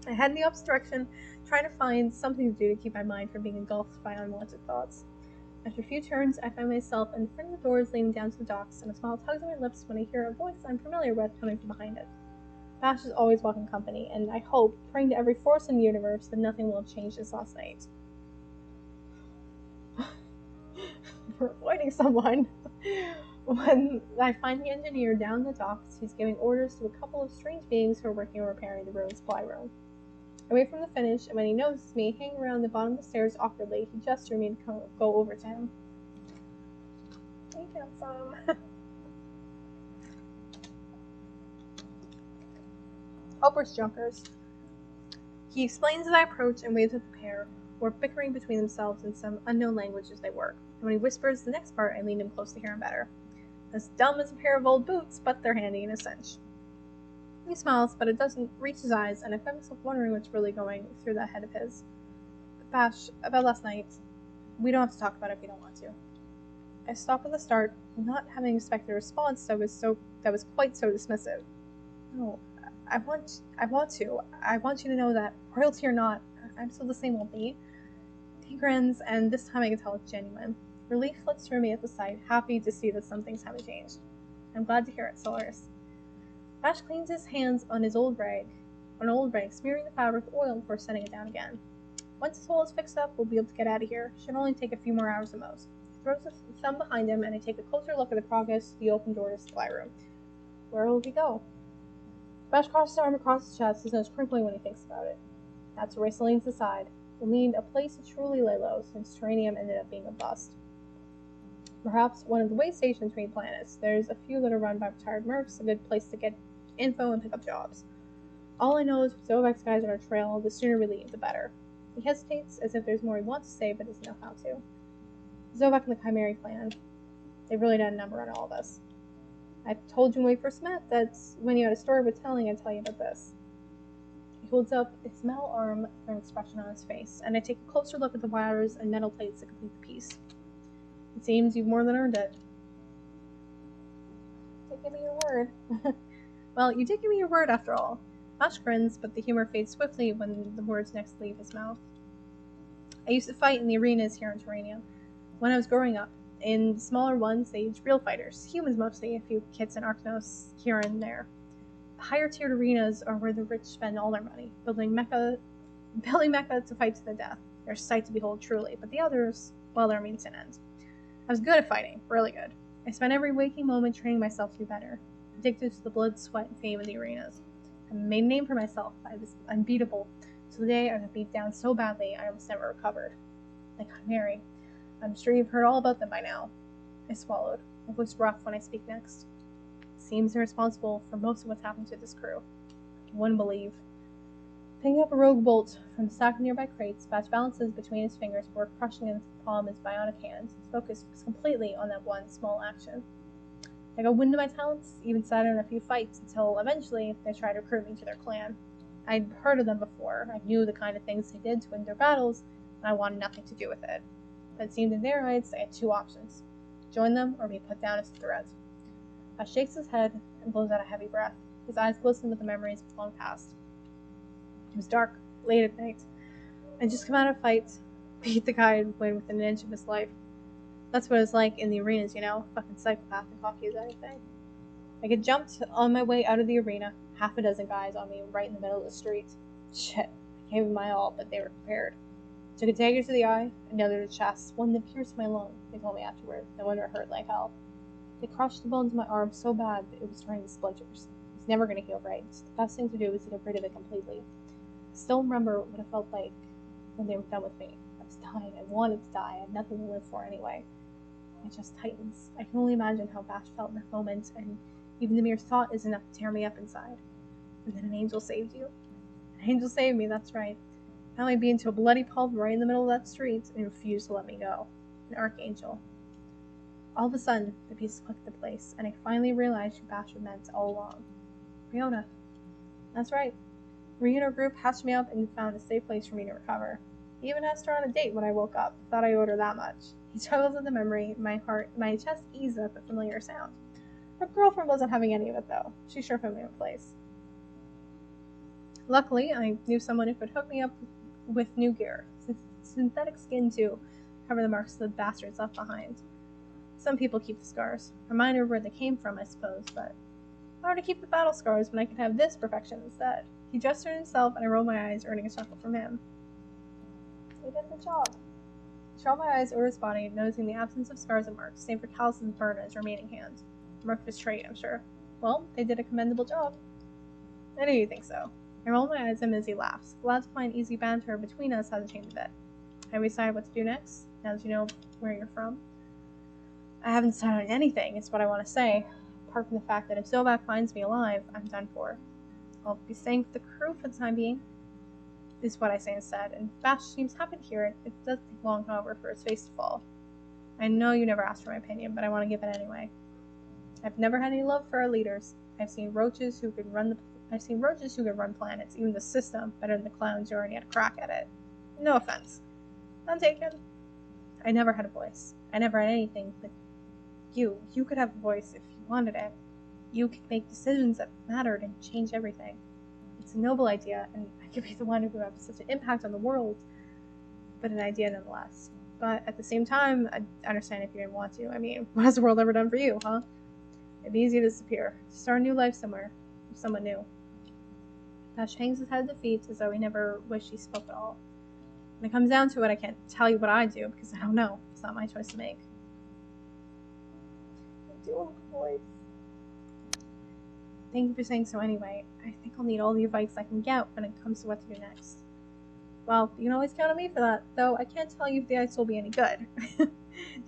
I head in the opposite direction, trying to find something to do to keep my mind from being engulfed by unwanted thoughts. After a few turns, I find myself in front of the doors leading down to the docks, and a smile tugs at my lips when I hear a voice I'm familiar with coming from behind it. Bash is always welcome company, and I hope, praying to every force in the universe, that nothing will have changed since last night. For avoiding someone. When I find the engineer down the docks, he's giving orders to a couple of strange beings who are working on repairing the ruined supply room. I wait for him to finish, and when he notices me hanging around the bottom of the stairs awkwardly, he gestures me to go over to him. Hey, handsome. Helpers junkers. He explains as I approach and waves at the pair, who are bickering between themselves in some unknown language as they work. And when he whispers the next part, I lean him close to hear him better. As dumb as a pair of old boots, but they're handy in a cinch. He smiles, but it doesn't reach his eyes, and I find myself wondering what's really going through that head of his. Bash, about last night, we don't have to talk about it if you don't want to. I stop at the start, not having expected a response that was quite so dismissive. No, I want you to know that, royalty or not, I'm still the same old me. He grins, and this time I can tell it's genuine. Relief flits through me at the sight, happy to see that some things haven't changed. I'm glad to hear it, Solaris. Bash cleans his hands on an old rag, smearing the fabric with oil before setting it down again. Once his hole is fixed up, we'll be able to get out of here. Should only take a few more hours at most. He throws the thumb behind him, and I take a closer look at the progress of the open door to the supply room. Where will we go? Bash crosses his arm across his chest, his nose crinkling when he thinks about it. That's where he leans aside. It leaned a place to truly lay low, since Terranium ended up being a bust. Perhaps one of the way stations between planets. There's a few that are run by retired mercs, a good place to get info and pick up jobs. All I know is with Zovek's guys on our trail, the sooner we leave, the better. He hesitates, as if there's more he wants to say, but doesn't know how to. Zovek and the Chimeri clan. They've really done a number on all of us. I told you when we first met that when you had a story worth telling, I'd tell you about this. He holds up his metal arm for an expression on his face, and I take a closer look at the wires and metal plates that complete the piece. It seems you've more than earned it. Give me your word. Well, you did give me your word after all. Bash grins, but the humor fades swiftly when the words next leave his mouth. I used to fight in the arenas here in Terranium when I was growing up. In smaller ones, they use real fighters, humans mostly, a few kits and Arcnos here and there. The higher tiered arenas are where the rich spend all their money, building mecha to fight to the death. They're a sight to behold truly, but the others, well, they're a means to an end. I was good at fighting, really good. I spent every waking moment training myself to be better, addicted to the blood, sweat, and fame of the arenas. I made a name for myself. I was unbeatable. So the day I got beat down so badly, I almost never recovered. Like Chimeri. I'm sure you've heard all about them by now. I swallowed. My voice rough when I speak next. It seems they're responsible for most of what's happened to this crew. I wouldn't believe. Picking up a rogue bolt from a stack of nearby crates, Bash balances between his fingers before crushing into the palm of his bionic hand. His focus was completely on that one small action. I got wind of my talents, even sat in a few fights until eventually they tried to recruit me to their clan. I'd heard of them before. I knew the kind of things they did to win their battles, and I wanted nothing to do with it. But it seemed in their eyes I had two options: join them or be put down as a threat. Bash shakes his head and blows out a heavy breath. His eyes glisten with the memories of long past. It was dark, late at night. I'd just come out of a fight, beat the guy and win within an inch of his life. That's what it's like in the arenas, you know? Fucking psychopath and cocky as anything. I get jumped on my way out of the arena, half a dozen guys on me right in the middle of the street. Shit, I gave them my all, but they were prepared. Took a dagger to the eye, another to the chest, one that pierced my lung, they told me afterward. No wonder it hurt like hell. They crushed the bones of my arm so bad that it was turning to splinters. It's never going to heal right. The best thing to do was to get rid of it completely. I still remember what it felt like when they were done with me. I was dying. I wanted to die. I had nothing to live for anyway. It just tightens. I can only imagine how Bash felt in that moment, and even the mere thought is enough to tear me up inside. And then an angel saved you? An angel saved me, that's right. Found me being to a bloody pulp right in the middle of that street, and refused to let me go. An archangel. All of a sudden, the pieces clicked into place, and I finally realized who Bash had meant all along. Riona. That's right. Riona Group hatched me up and found a safe place for me to recover. He even asked her on a date when I woke up. Thought I owed her that much. He chuckles at the memory. My chest eased at the familiar sound. Her girlfriend wasn't having any of it, though. She sure put me in place. Luckily, I knew someone who could hook me up with new gear, synthetic skin to cover the marks the bastards left behind. Some people keep the scars, reminder of where they came from, I suppose, but how to keep the battle scars when I could have this perfection instead? He gestured himself, and I rolled my eyes, earning a chuckle from him. He did the job. I shot my eyes over his body, noticing the absence of scars and marks, save for calluses and burn on his remaining hand. Mark of his trait, I'm sure. Well, they did a commendable job. I knew you'd think so. I rolled my eyes at him as he laughs, glad to find easy banter between us has changed a bit. Have we decided what to do next, now that you know where you're from? I haven't decided on anything, is what I want to say. Apart from the fact that if Zobak finds me alive, I'm done for. I'll be staying with the crew for the time being, is what I say instead, and Bash seems happy to hear it. It does take long, however, for his face to fall. I know you never asked for my opinion, but I want to give it anyway. I've never had any love for our leaders. I've seen roaches who could run planets, even the system, better than the clowns who already had a crack at it. No offense. None taken. I never had a voice. I never had anything, but you could have a voice if you wanted it. You could make decisions that mattered and change everything. It's a noble idea, and I could be the one who could have such an impact on the world, but an idea nonetheless. But at the same time, I understand if you didn't want to. I mean, what has the world ever done for you, huh? It'd be easy to disappear, to start a new life somewhere, with someone new. Bash hangs his head in defeat as though he never wished he spoke at all. When it comes down to it, I can't tell you what I do, because I don't know. It's not my choice to make. I do have a voice. Thank you for saying so anyway. I think I'll need all the advice I can get when it comes to what to do next. Well, you can always count on me for that, though I can't tell you if the ice will be any good.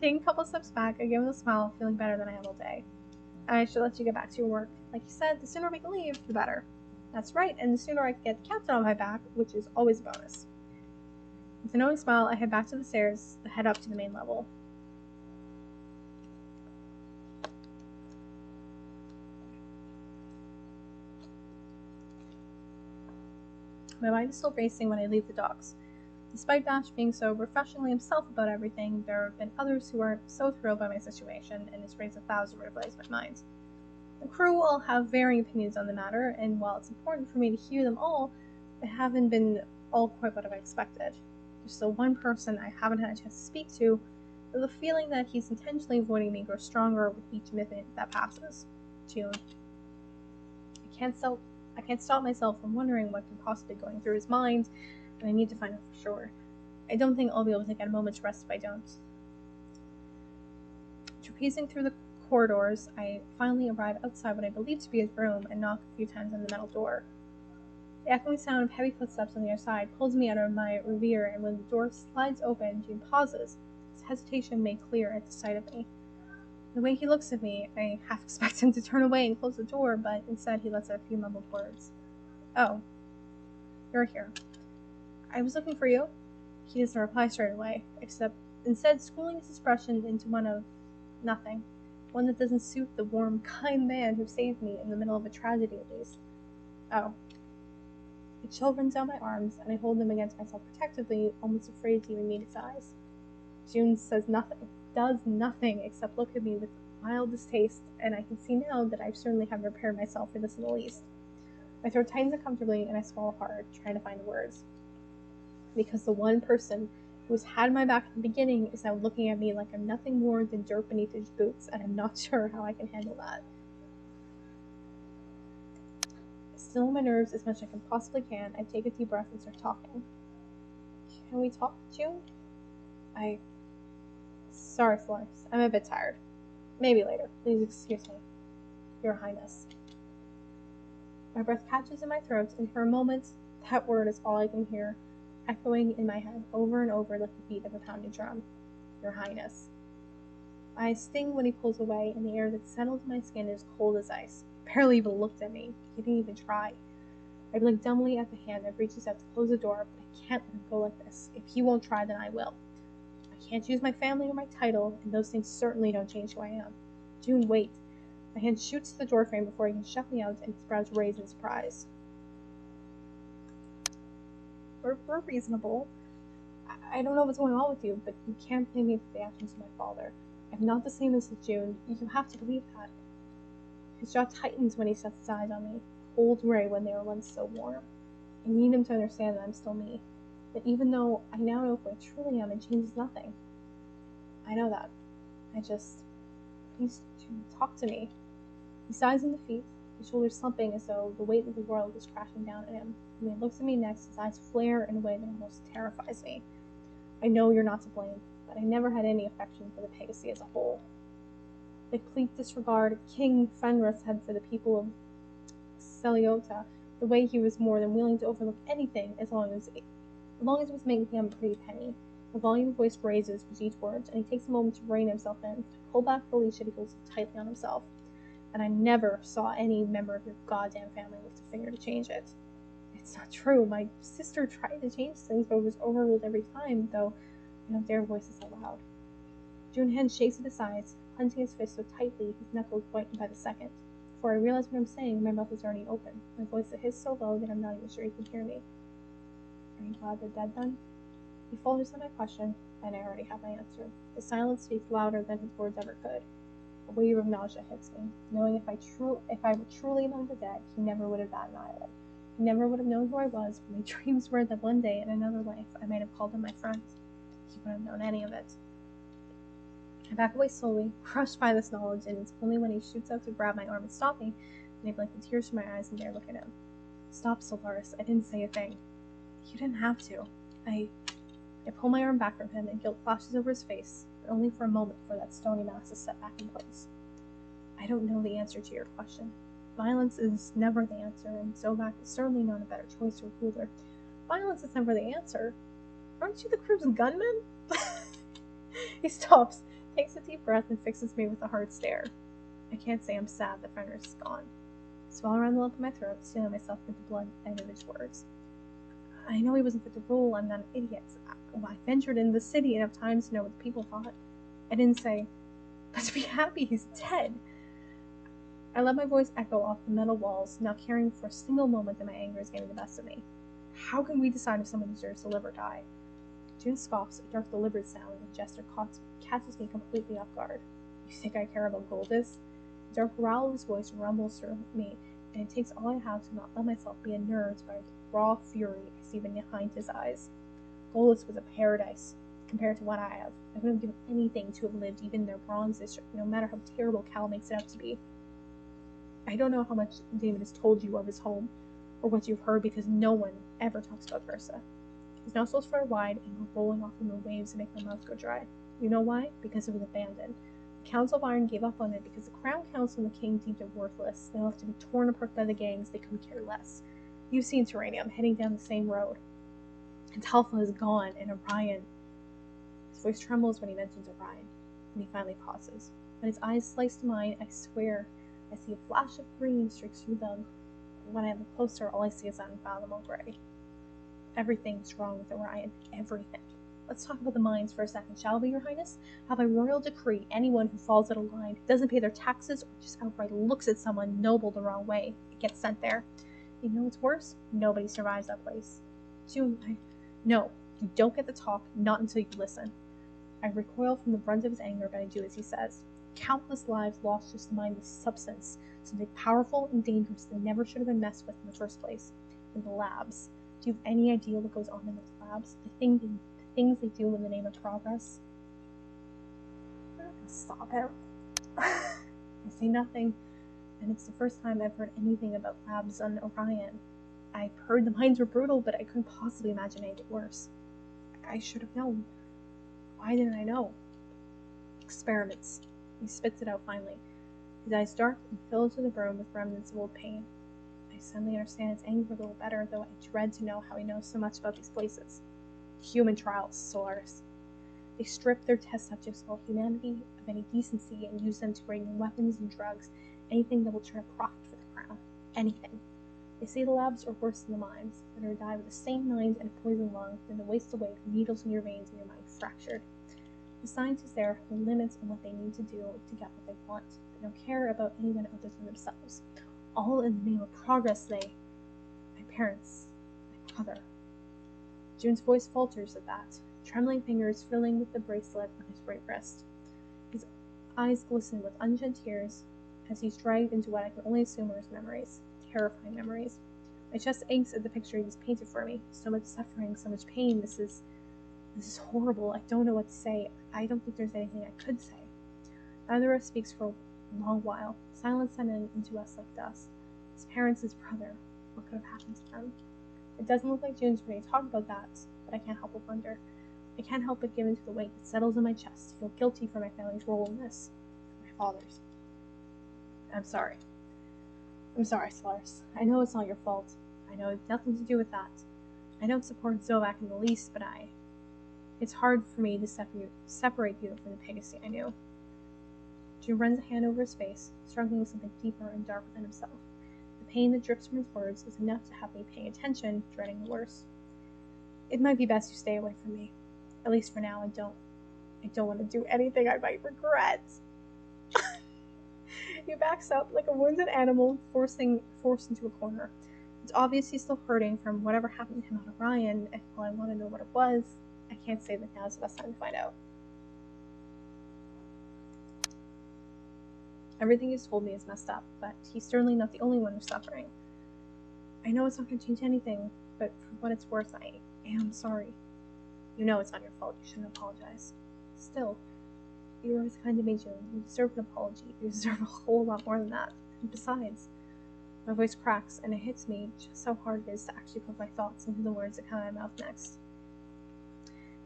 Taking a couple steps back, I give him a smile, feeling better than I have all day. I should let you get back to your work. Like you said, the sooner we can leave, the better. That's right, and the sooner I can get the captain on my back, which is always a bonus. With a knowing smile, I head back to the stairs, head up to the main level. My mind is still racing when I leave the docks. Despite Bash being so refreshingly himself about everything, there have been others who aren't so thrilled by my situation, and it's raised 1,000 red flags in my mind. The crew all have varying opinions on the matter, and while it's important for me to hear them all, they haven't been all quite what I expected. There's still one person I haven't had a chance to speak to, though the feeling that he's intentionally avoiding me grows stronger with each minute that passes. June. I can't stop myself from wondering what could possibly be going through his mind, and I need to find out for sure. I don't think I'll be able to get a moment's rest if I don't. Trapezing through the corridors, I finally arrive outside what I believe to be his room and knock a few times on the metal door. The echoing sound of heavy footsteps on the other side pulls me out of my reverie, and when the door slides open, June pauses, his hesitation made clear at the sight of me. The way he looks at me, I half expect him to turn away and close the door, but instead he lets out a few mumbled words. Oh, you're here. I was looking for you. He doesn't reply straight away, except instead schooling his expression into one of nothing. One that doesn't suit the warm, kind man who saved me in the middle of a tragedy, at least. Oh. The chill runs down my arms, and I hold them against myself protectively, almost afraid to even meet his eyes. June says nothing, does nothing, except look at me with mild distaste, and I can see now that I certainly haven't prepared myself for this in the least. My throat tightens uncomfortably, and I swallow hard, trying to find the words. Because the one person who's had my back at the beginning is now looking at me like I'm nothing more than dirt beneath his boots, and I'm not sure how I can handle that. Stilling my nerves as much as I can possibly can, I take a deep breath and start talking. Can we talk, June? Sorry, Florence. I'm a bit tired. Maybe later. Please excuse me. Your Highness. My breath catches in my throat, and for a moment, that word is all I can hear, echoing in my head over and over like the beat of a pounding drum. Your Highness. My eyes sting when he pulls away, and the air that settled in my skin is cold as ice. He barely even looked at me. He didn't even try. I blink dumbly at the hand that reaches out to close the door, but I can't let him go like this. If he won't try, then I will. I can't use my family or my title, and those things certainly don't change who I am. June, wait. My hand shoots to the doorframe before he can shut me out, and his brows raise in surprise. We're reasonable. I don't know what's going on with you, but you can't blame me for the actions of my father. I'm not the same as June. You have to believe that. His jaw tightens when he sets his eyes on me, cold gray when they were once so warm. I need him to understand that I'm still me. That even though I now know who I truly am, it changes nothing. I know that. Please talk to me. He sighs in defeat, his shoulders slumping as though the weight of the world was crashing down at him. When he looks at me next, his eyes flare in a way that almost terrifies me. I know you're not to blame, but I never had any affection for the Pegasus as a whole. The complete disregard King Fenris had for the people of Celiota, the way he was more than willing to overlook anything as long as it was making him a pretty penny. The volume of voice raises with each word, and he takes a moment to rein himself in, to pull back the leash that he holds tightly on himself. And I never saw any member of your goddamn family lift a finger to change it. It's not true. My sister tried to change things, but was overruled every time, though I don't dare voice this out loud. Junhen shakes at his sides, clenching his fist so tightly his knuckles whiten by the second. Before I realize what I'm saying, my mouth is already open, my voice that hissed so low that I'm not even sure he can hear me. Are you glad they're dead then? He falters on my question, and I already have my answer. The silence speaks louder than his words ever could. A wave of nausea hits me, knowing if I were truly among the dead, he never would have batted an eyelid. He never would have known who I was, but my dreams were that one day in another life I might have called him my friend. He wouldn't have known any of it. I back away slowly, crushed by this knowledge, and it's only when he shoots out to grab my arm and stop me that I blink the tears from my eyes and dare look at him. Stop, Solaris. I didn't say a thing. You didn't have to. I pull my arm back from him, and guilt flashes over his face, but only for a moment before that stony mass is set back in place. I don't know the answer to your question. Violence is never the answer, and Zovak is certainly not a better choice for a ruler. Violence is never the answer. Aren't you the crew's gunman? He stops, takes a deep breath, and fixes me with a hard stare. I can't say I'm sad that Fenris is gone. I swell around the lump in my throat, sealing myself with the blood and of his words. I know he wasn't fit to rule. I'm not an idiot. I ventured into the city enough times to know what the people thought. I didn't say, but to be happy he's dead. I let my voice echo off the metal walls, not caring for a single moment that my anger is getting the best of me. How can we decide if someone deserves to live or die? June scoffs, a dark deliberate sound, and the gesture catches me completely off guard. You think I care about Goldus? The dark growl of his voice rumbles through me, and it takes all I have to not let myself be unnerved by the raw fury I see behind his eyes. Goldus was a paradise compared to what I have. I wouldn't give anything to have lived even in their bronze district, no matter how terrible Cal makes it out to be. I don't know how much David has told you of his home, or what you've heard, because no one ever talks about Versa. His nostrils flare wide and go rolling off in the waves that make my mouth go dry. You know why? Because it was abandoned. The Council of Iron gave up on it because the Crown Council and the King deemed it worthless. They left to be torn apart by the gangs. They couldn't care less. You've seen Terranium heading down the same road. And Talfa is gone, and Orion. His voice trembles when he mentions Orion, and he finally pauses. When his eyes slice to mine, I swear I see a flash of green streaks through them. When I look closer, all I see is that unfathomable gray. Everything's wrong with Orion. Everything. Let's talk about the mines for a second, shall we, Your Highness? How by royal decree, anyone who falls out of line, doesn't pay their taxes, or just outright looks at someone noble the wrong way, gets sent there. You know what's worse? Nobody survives that place. No, you don't get to talk, not until you listen. I recoil from the brunt of his anger, but I do as he says. Countless lives lost just to mine this substance, something powerful and dangerous that never should have been messed with in the first place. In the labs. Do you have any idea what goes on in those labs? The things they do in the name of progress? Stop him. I say nothing, and it's the first time I've heard anything about labs on Orion. I've heard the mines were brutal, but I couldn't possibly imagine anything worse. I should have known. Why didn't I know? Experiments. He spits it out finally. His eyes dark and filled to the brim with remnants of old pain. I suddenly understand his anger a little better, though I dread to know how he knows so much about these places. Human trials, Solaris. They strip their test subjects of all humanity, of any decency, and use them to bring in weapons and drugs, anything that will turn a profit for the crown. Anything. They say the labs are worse than the mines, better to die with the same mind and a poisoned lung than to waste away with needles in your veins and your mind fractured. The scientists there have no limits on what they need to do to get what they want. They don't care about anyone other than themselves. All in the name of progress. My parents, my brother. June's voice falters at that, trembling fingers filling with the bracelet on his right wrist. His eyes glisten with unshed tears as he's dragged into what I can only assume are his memories. Terrifying memories. My chest aches at the picture he just painted for me. So much suffering, so much pain. This is horrible. I don't know what to say. I don't think there's anything I could say. Neither of us speaks for a long while. Silence set into us like dust. His parents, his brother. What could have happened to them? It doesn't look like June's ready to talk about that, but I can't help but wonder. I can't help but give in to the weight that settles in my chest, feel guilty for my family's role in this. My father's. I'm sorry. I'm sorry, Solaris. I know it's not your fault. I know it has nothing to do with that. I don't support Zovac in the least, but it's hard for me to separate you from the Pegasus I knew. June runs a hand over his face, struggling with something deeper and darker than himself. The pain that drips from his words is enough to have me paying attention, dreading the worst. It might be best you stay away from me. At least for now, I don't want to do anything I might regret. He backs up like a wounded animal, forced into a corner. It's obvious he's still hurting from whatever happened to him on Orion, and while I want to know what it was, I can't say that now's the best time to find out. Everything he's told me is messed up, but he's certainly not the only one who's suffering. I know it's not going to change anything, but for what it's worth, I am sorry. You know it's not your fault. You shouldn't apologize. Still, you were always kind to me, June. You deserve an apology. You deserve a whole lot more than that. And besides, my voice cracks, and it hits me just how hard it is to actually put my thoughts into the words that come out of my mouth next.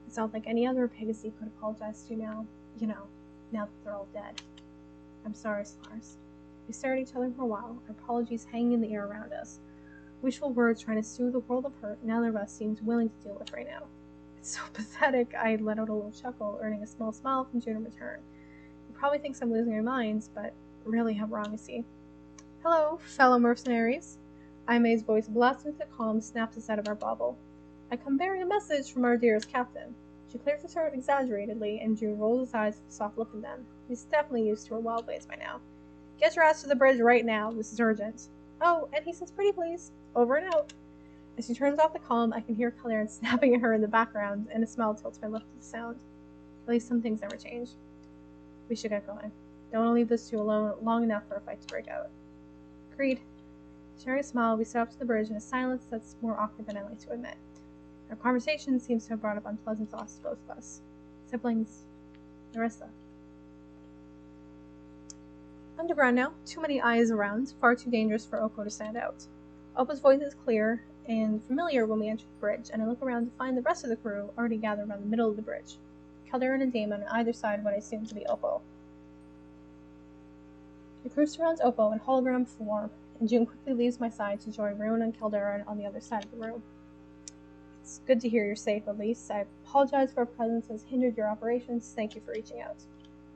It sounds like any other Pegasus could apologize to now, now that they're all dead. I'm sorry, Solaris. We stared at each other for a while, our apologies hanging in the air around us. Wishful words trying to soothe a world of hurt neither of us seems willing to deal with right now. It's so pathetic, I let out a little chuckle, earning a small smile from June in return. He probably thinks I'm losing my mind, but really how wrong is he? Hello, fellow mercenaries. Aime's voice blasts into the calm, snaps us out of our bubble. I come bearing a message from our dearest captain. She clears her throat exaggeratedly, and June rolls his eyes with a soft look at them. He's definitely used to her wild ways by now. Get your ass to the bridge right now. This is urgent. Oh, and he says pretty please. Over and out. As she turns off the comm, I can hear Clarence snapping at her in the background, and a smile tilts my lip to the sound. At least some things never change. We should get going. Don't want to leave those two alone long enough for a fight to break out. Agreed. Sharing a smile, we set up to the bridge in a silence that's more awkward than I like to admit. Our conversation seems to have brought up unpleasant thoughts to both of us. Siblings, Narissa. Underground now, too many eyes around, far too dangerous for Oppo to stand out. Oppo's voice is clear and familiar when we enter the bridge, and I look around to find the rest of the crew already gathered around the middle of the bridge. Calderon and Damon on either side of what I assume to be Oppo. The crew surrounds Oppo in hologram form, and June quickly leaves my side to join Rune and Calderon on the other side of the room. It's good to hear you're safe, Elise. I apologize for our presence has hindered your operations. Thank you for reaching out.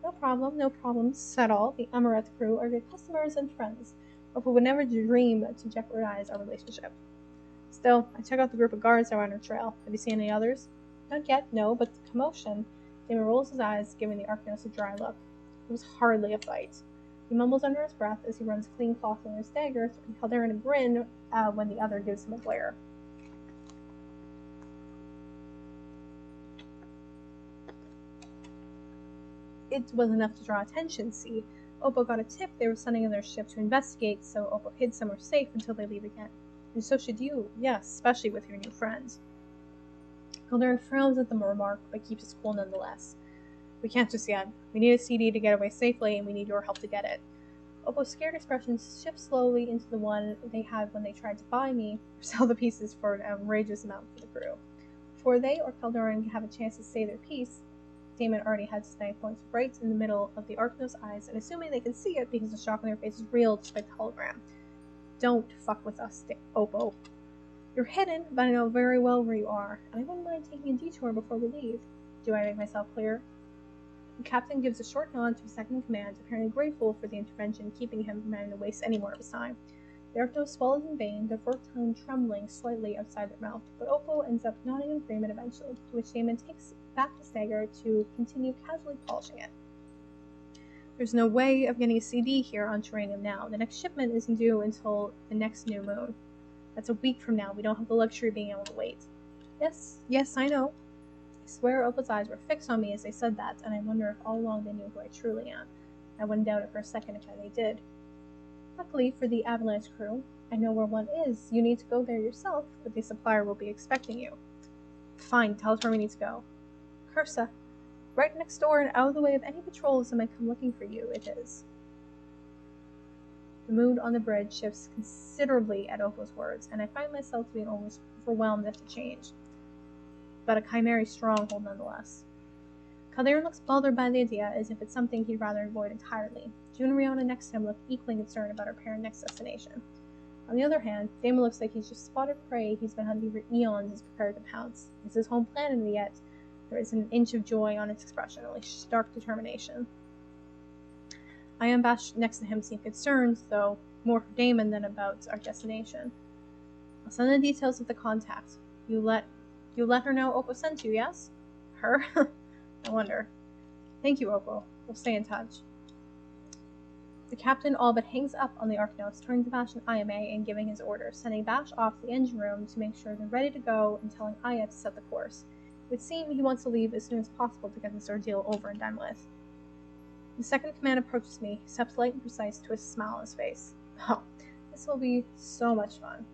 No problems at all. The Amaranth crew are good customers and friends. Oppo would never dream to jeopardize our relationship. Still, I check out the group of guards that are on our trail. Have you seen any others? Not yet, no, but the commotion. Damon rolls his eyes, giving the Archnos a dry look. It was hardly a fight. He mumbles under his breath as he runs clean cloth on his dagger, and Calderon a grin when the other gives him a glare. It was enough to draw attention, see. Oppo got a tip they were sending in their ship to investigate, so Oppo hid somewhere safe until they leave again. And so should you, yes, especially with your new friends. Calderon frowns at the remark, but keeps his cool nonetheless. We can't just yet. We need a CD to get away safely, and we need your help to get it. Oppo's scared expression shifts slowly into the one they had when they tried to buy me or sell the pieces for an outrageous amount for the crew. Before they or Calderon could have a chance to say their piece, Damon already had his knife points right in the middle of the Archnos' eyes, and assuming they can see it because the shock on their face is real despite the hologram. Don't fuck with us, Oppo. You're hidden, but I know very well where you are, and I wouldn't mind taking a detour before we leave. Do I make myself clear? The captain gives a short nod to his second in command, apparently grateful for the intervention, keeping him from having to waste any more of his time. The Archnos swallows in vain, their forked tongue trembling slightly outside their mouth, but Oppo ends up nodding in agreement eventually, to which Damon takes back his dagger to continue casually polishing it. There's no way of getting a CD here on Terranium now. The next shipment isn't due until the next new moon. That's a week from now. We don't have the luxury of being able to wait. Yes, I know. I swear Opal's eyes were fixed on me as they said that, and I wonder if all along they knew who I truly am. I wouldn't doubt it for a second if they did. Luckily for the Avalanche crew, I know where one is. You need to go there yourself, but the supplier will be expecting you. Fine, tell us where we need to go. Cursa. Right next door and out of the way of any patrols that might come looking for you, it is. The mood on the bridge shifts considerably at Opal's words, and I find myself being almost overwhelmed at the change. But a chimeric stronghold nonetheless. Calderon looks bothered by the idea, as if it's something he'd rather avoid entirely. June and Rihanna next to him look equally concerned about our parent next destination. On the other hand, Damon looks like he's just spotted prey he's been hunting for eons and is prepared to pounce. It's his home planet, and yet there isn't an inch of joy on its expression, only stark determination. I unabashed next to him seemed concerned, though more for Damon than about our destination. I'll send the details of the contact. You let her know Opal sent you, yes? Her? I wonder. Thank you, Opal. We'll stay in touch. The captain all but hangs up on the Archnos, turning to Bash and IMA and giving his orders, sending Bash off to the engine room to make sure they're ready to go and telling Aya to set the course. It would seem he wants to leave as soon as possible to get this ordeal over and done with. The second in command approaches me, steps light and precise, to a smile on his face. Oh, this will be so much fun.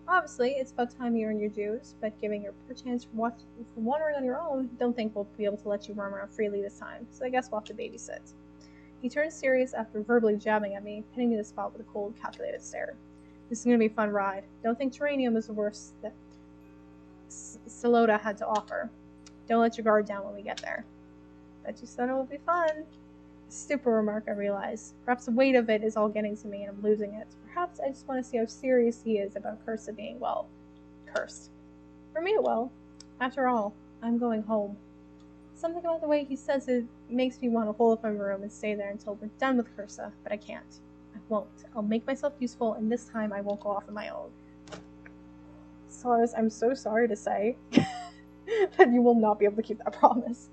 Obviously, it's about time you earn your dues, but given your poor chance for wandering on your own, don't think we'll be able to let you roam around freely this time, so I guess we'll have to babysit. He turns serious after verbally jabbing at me, pinning me to the spot with a cold, calculated stare. This is going to be a fun ride. Don't think Terranium is the worst that Salota had to offer. Don't let your guard down when we get there. Bet you said it will be fun. Stupid remark, I realize. Perhaps the weight of it is all getting to me and I'm losing it. Perhaps I just want to see how serious he is about Cursa being, well, cursed. For me, it will. After all, I'm going home. Something about the way he says it makes me want to hole up my room and stay there until we're done with Cursa, but I can't. I won't. I'll make myself useful, and this time I won't go off on my own. Solaris, I'm so sorry to say that you will not be able to keep that promise.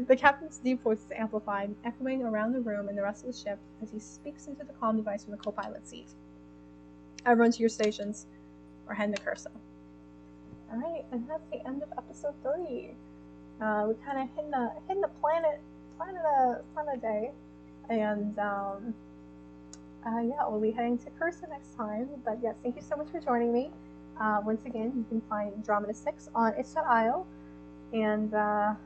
The captain's deep voice is amplified, echoing around the room and the rest of the ship as he speaks into the comm device from the co-pilot seat. Everyone to your stations. We're heading to Cursa. Alright, and that's the end of episode 3. We kind of hit the planet day, and yeah, we'll be heading to Cursa next time. But yes, thank you so much for joining me. Once again, you can find Andromeda 6 on itch.io, and our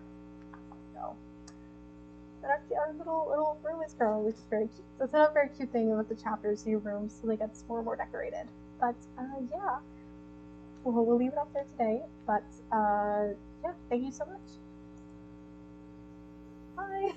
little room is growing, which is very cute. So it's another very cute thing about the chapters, new rooms, so they get more and more decorated. But yeah, we'll leave it off there today. But yeah, thank you so much. Bye.